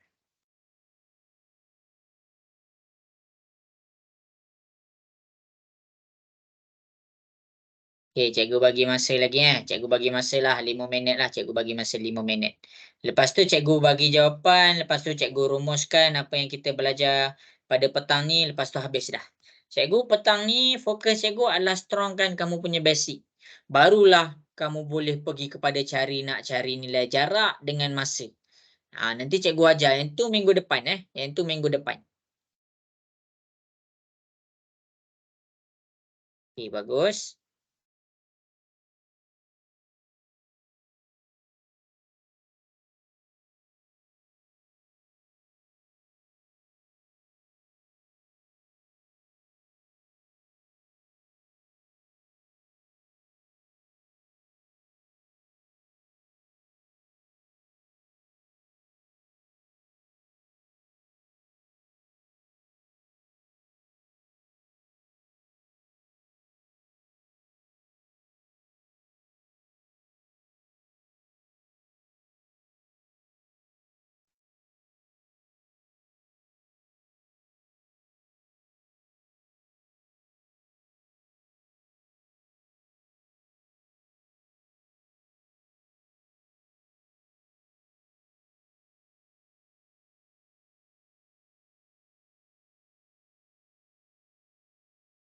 Okey, cikgu bagi masa lagi Cikgu bagi masa lah 5 minit lah. Cikgu bagi masa 5 minit. Lepas tu cikgu bagi jawapan. Lepas tu cikgu rumuskan apa yang kita belajar pada petang ni. Lepas tu habis dah. Cikgu petang ni fokus cikgu adalah strongkan kamu punya basic. Barulah kamu boleh pergi kepada nak cari nilai jarak dengan masa. Nanti cikgu ajar. Yang tu minggu depan Yang tu minggu depan. Okey, bagus.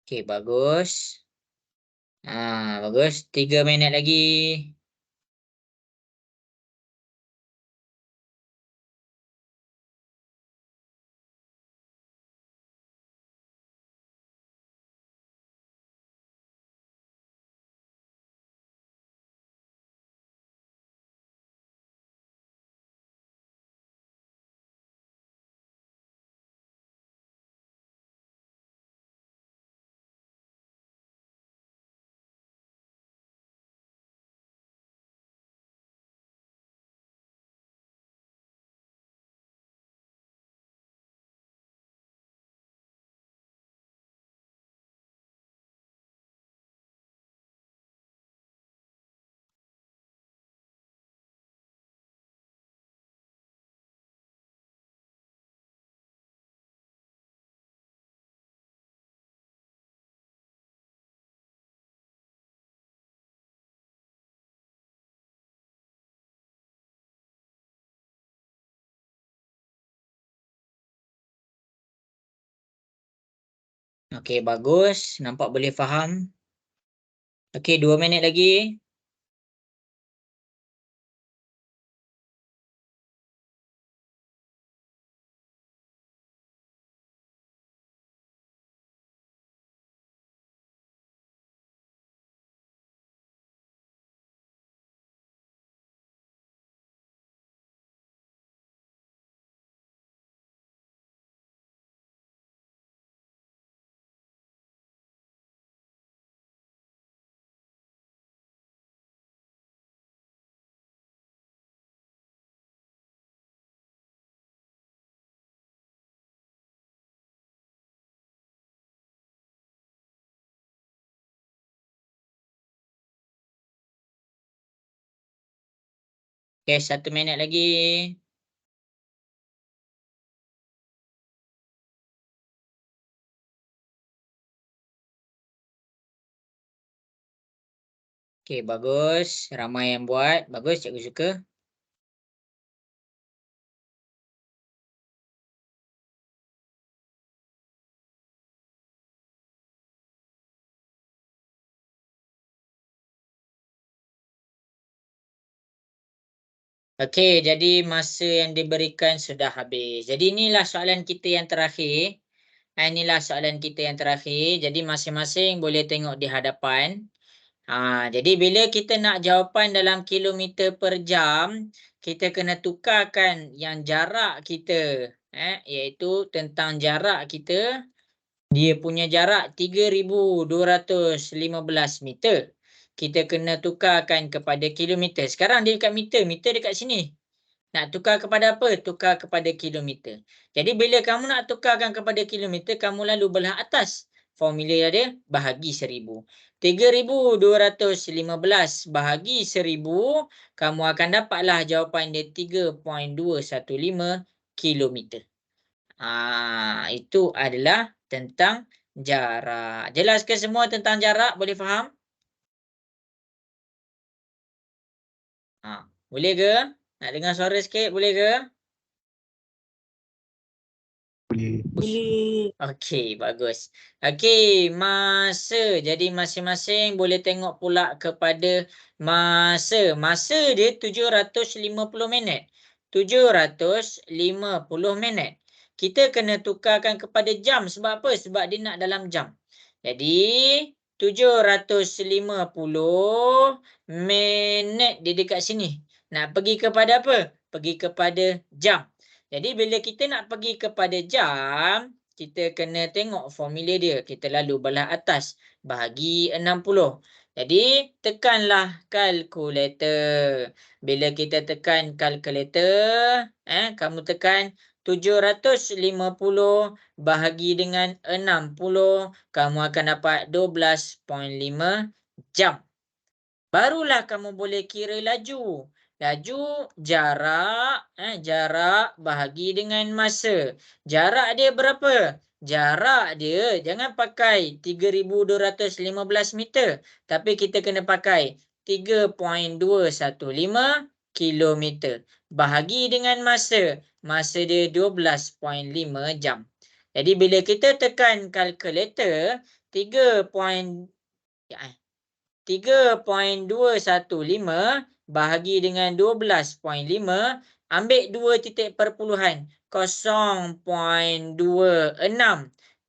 Okey, bagus. Bagus. 3 minit lagi. Okey, bagus. Nampak boleh faham. Okey, 2 minit lagi. Okey, 1 minit lagi. Okey, bagus. Ramai yang buat. Bagus, cikgu suka. Okey, jadi masa yang diberikan sudah habis. Jadi inilah soalan kita yang terakhir. Inilah soalan kita yang terakhir. Jadi masing-masing boleh tengok di hadapan. Jadi bila kita nak jawapan dalam kilometer per jam, kita kena tukarkan yang jarak kita, iaitu tentang jarak kita. Dia punya jarak 3,215 meter. Kita kena tukarkan kepada kilometer. Sekarang dia dekat meter. Meter dekat sini. Nak tukar kepada apa? Tukar kepada kilometer. Jadi bila kamu nak tukarkan kepada kilometer, kamu lalu belah atas. Formula dia bahagi 1000. 3,215 bahagi 1000, kamu akan dapatlah jawapan dia 3.215 kilometer. Itu adalah tentang jarak. Jelas ke semua tentang jarak? Boleh faham? Boleh ke? Nak dengar suara sikit, boleh ke? Boleh. Boleh. Okey, bagus. Okey, masa. Jadi masing-masing boleh tengok pula kepada masa. Masa dia 750 minit. 750 minit. Kita kena tukarkan kepada jam. Sebab apa? Sebab dia nak dalam jam. Jadi 750 minit dia dekat sini. Nak pergi kepada apa? Pergi kepada jam. Jadi bila kita nak pergi kepada jam, kita kena tengok formula dia. Kita lalu belah atas bahagi 60. Jadi tekanlah kalkulator. Bila kita tekan kalkulator, kamu tekan 750 bahagi dengan 60, kamu akan dapat 12.5 jam. Barulah kamu boleh kira laju. Laju jarak bahagi dengan masa. Jarak dia berapa? Jarak dia jangan pakai 3,215 meter. Tapi kita kena pakai 3.215 kilometer. Bahagi dengan masa. Masa dia 12.5 jam. Jadi bila kita tekan kalkulator 3.215 bahagi dengan 12.5, ambil 2 titik perpuluhan 0.26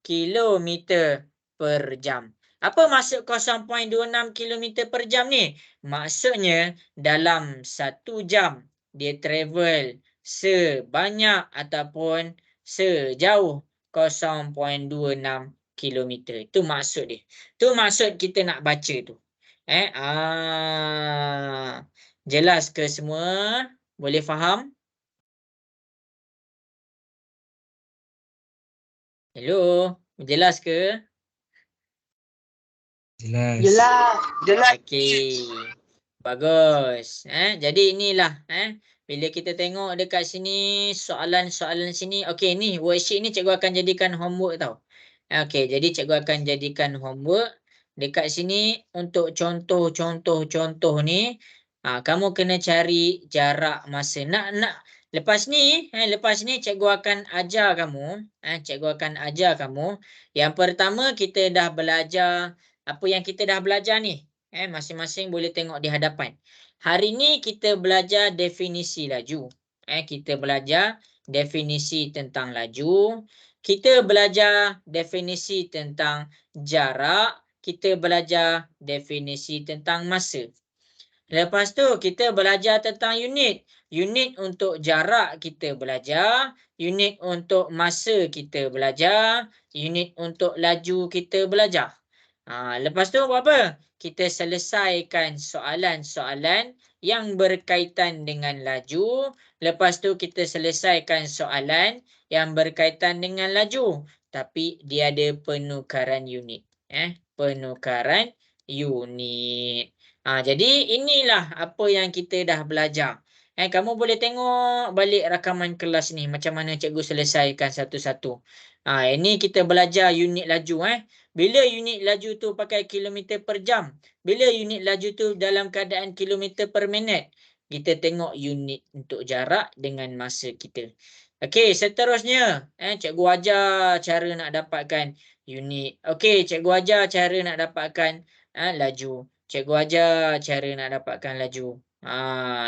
kilometer per jam. Apa maksud 0.26 kilometer per jam ni? Maksudnya dalam 1 jam dia travel sebanyak ataupun sejauh 0.26 kilometer. Itu maksud dia. Itu maksud kita nak baca tu. Jelas ke semua? Boleh faham? Hello, jelas ke? Jelas. Jelas. Okey. Bagus. Jadi inilah bila kita tengok dekat sini soalan-soalan sini. Okey, ni worksheet ni cikgu akan jadikan homework tau. Okey, jadi cikgu akan jadikan homework dekat sini untuk contoh ni. Kamu kena cari jarak masa. Lepas ni cikgu akan ajar kamu, yang pertama kita dah belajar apa yang kita dah belajar ni. Masing-masing boleh tengok di hadapan. Hari ni kita belajar definisi laju. Kita belajar definisi tentang laju. Kita belajar definisi tentang jarak. Kita belajar definisi tentang masa. Lepas tu kita belajar tentang unit. Unit untuk jarak kita belajar. Unit untuk masa kita belajar. Unit untuk laju kita belajar. Lepas tu buat apa? Kita selesaikan soalan-soalan yang berkaitan dengan laju. Lepas tu kita selesaikan soalan yang berkaitan dengan laju. Tapi dia ada penukaran unit. Penukaran unit. Jadi inilah apa yang kita dah belajar. Kamu boleh tengok balik rakaman kelas ni macam mana cikgu selesaikan satu-satu. Ini kita belajar unit laju. Bila unit laju tu pakai kilometer per jam, bila unit laju tu dalam keadaan kilometer per minit, kita tengok unit untuk jarak dengan masa kita. Okey, seterusnya cikgu ajar cara nak dapatkan unit. Okey, cikgu ajar cara nak dapatkan laju. Cikgu ajar cara nak dapatkan laju.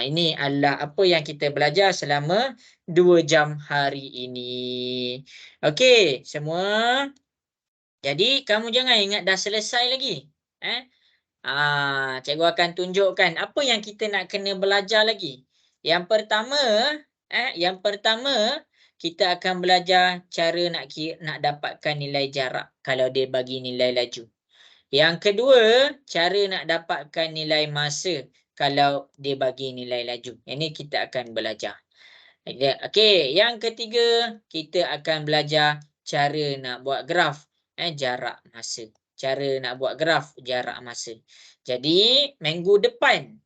Ini adalah apa yang kita belajar selama 2 jam hari ini. Okey, semua. Jadi kamu jangan ingat dah selesai lagi. Cikgu akan tunjukkan apa yang kita nak kena belajar lagi. Yang pertama, kita akan belajar cara nak dapatkan nilai jarak kalau dia bagi nilai laju. Yang kedua, cara nak dapatkan nilai masa kalau dia bagi nilai laju. Ini kita akan belajar. Okey, yang ketiga, kita akan belajar cara nak buat graf jarak masa. Cara nak buat graf jarak masa. Jadi, minggu depan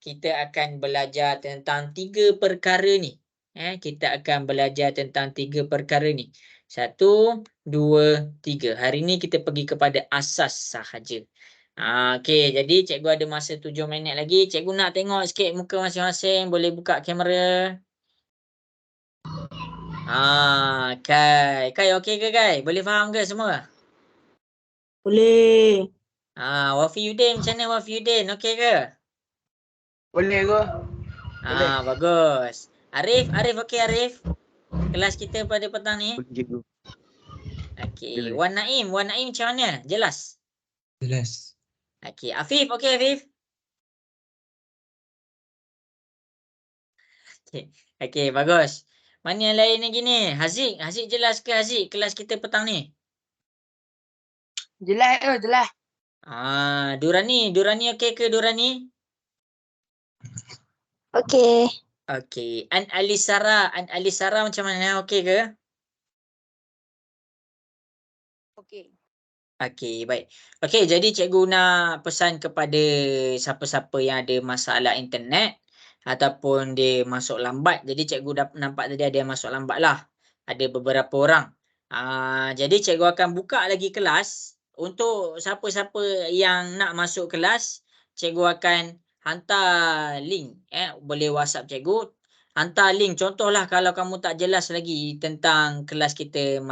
kita akan belajar tentang 3 perkara ni. Kita akan belajar tentang 3 perkara ni. 1, 2, 3. Hari ni kita pergi kepada asas sahaja. Okey, jadi cikgu ada masa 7 minit lagi. Cikgu nak tengok sikit muka masing-masing. Boleh buka kamera. Kai okey ke Kai? Boleh faham ke semua? Boleh. Wafi Yudin, macam mana Wafi Yudin? Okey ke? Boleh ke? Bagus. Arif okey Arif? Kelas kita pada petang ni. Cikgu. Okey, Wan Naim macam mana? Jelas? Jelas. Okey, Afif okey Afif? Okey, bagus. Mana yang lain lagi ni? Haziq jelas ke Haziq kelas kita petang ni? Jelas ke? Jelas. Durani okey ke Durani? Okey. Okey. An Alisara macam mana? Okey ke? Okey. Okey, baik. Okey, jadi cikgu nak pesan kepada siapa-siapa yang ada masalah internet ataupun dia masuk lambat. Jadi cikgu dah nampak tadi ada yang masuk lambat lah. Ada beberapa orang. Jadi cikgu akan buka lagi kelas. Untuk siapa-siapa yang nak masuk kelas, cikgu akan hantar link. Boleh WhatsApp cikgu. Hantar link. Contohlah kalau kamu tak jelas lagi tentang kelas kita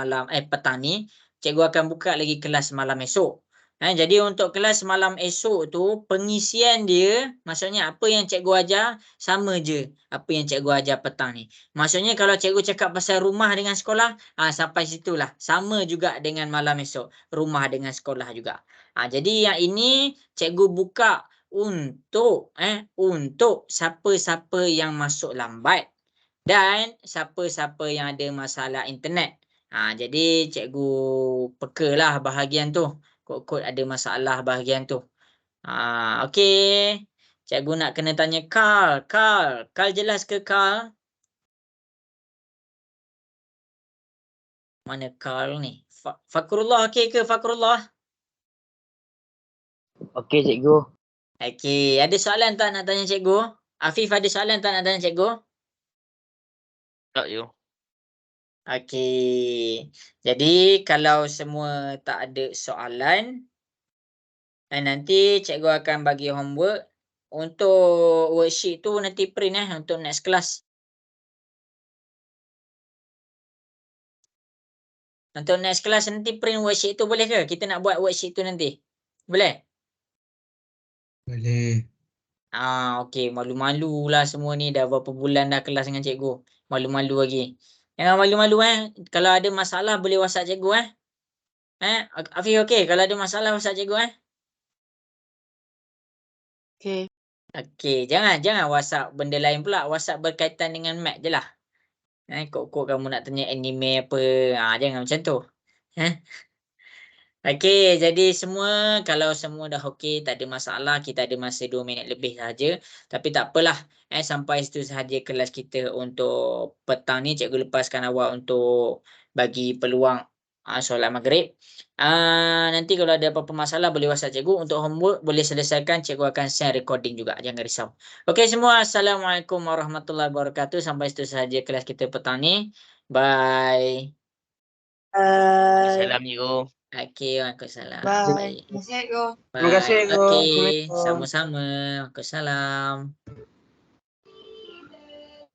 petang ni, cikgu akan buka lagi kelas malam esok. Jadi untuk kelas malam esok tu, pengisian dia, maksudnya apa yang cikgu ajar, sama je apa yang cikgu ajar petang ni. Maksudnya kalau cikgu cakap pasal rumah dengan sekolah, sampai situlah. Sama juga dengan malam esok. Rumah dengan sekolah juga. Jadi yang ini cikgu buka untuk siapa-siapa yang masuk lambat dan siapa-siapa yang ada masalah internet. Jadi cikgu pekalah bahagian tu. Kot-kot ada masalah bahagian tu. Okey. Cikgu nak kena tanya Carl. Carl jelas ke Carl? Mana Carl ni? Fakrullah okey ke Fakrullah? Okey cikgu. Okey. Ada soalan tak nak tanya cikgu? Afif ada soalan tak nak tanya cikgu? Tak you. Okey. Jadi kalau semua tak ada soalan, nanti cikgu akan bagi homework untuk worksheet tu nanti print untuk next class. Untuk next class nanti print worksheet tu boleh ke? Kita nak buat worksheet tu nanti. Boleh? Boleh. Okey, malu-malu lah semua ni, dah berapa bulan dah kelas dengan cikgu. Malu-malu lagi. Jangan malu-malu Kalau ada masalah boleh WhatsApp cikgu Afiq okey, kalau ada masalah WhatsApp cikgu Okay. Okey, jangan WhatsApp benda lain pula. WhatsApp berkaitan dengan mat je lah. Kok kamu nak tanya anime apa. Jangan macam tu. Okey, jadi semua kalau semua dah okey, tak ada masalah, kita ada masa 2 minit lebih saja. Tapi tak apalah. Sampai situ sahaja kelas kita untuk petang ni. Cikgu lepaskan awak untuk bagi peluang solat maghrib. Nanti kalau ada apa-apa masalah boleh WhatsApp cikgu. Untuk homework boleh selesaikan, cikgu akan share recording juga. Jangan risau. Okey semua, Assalamualaikum warahmatullahi wabarakatuh. Sampai situ sahaja kelas kita petang ni. Bye. Salam cikgu. Okey, waalaikumsalam. Bye. Baik. Terima kasih, Bye. cikgu. Okey, Assalamualaikum. sama-sama. Waalaikumsalam.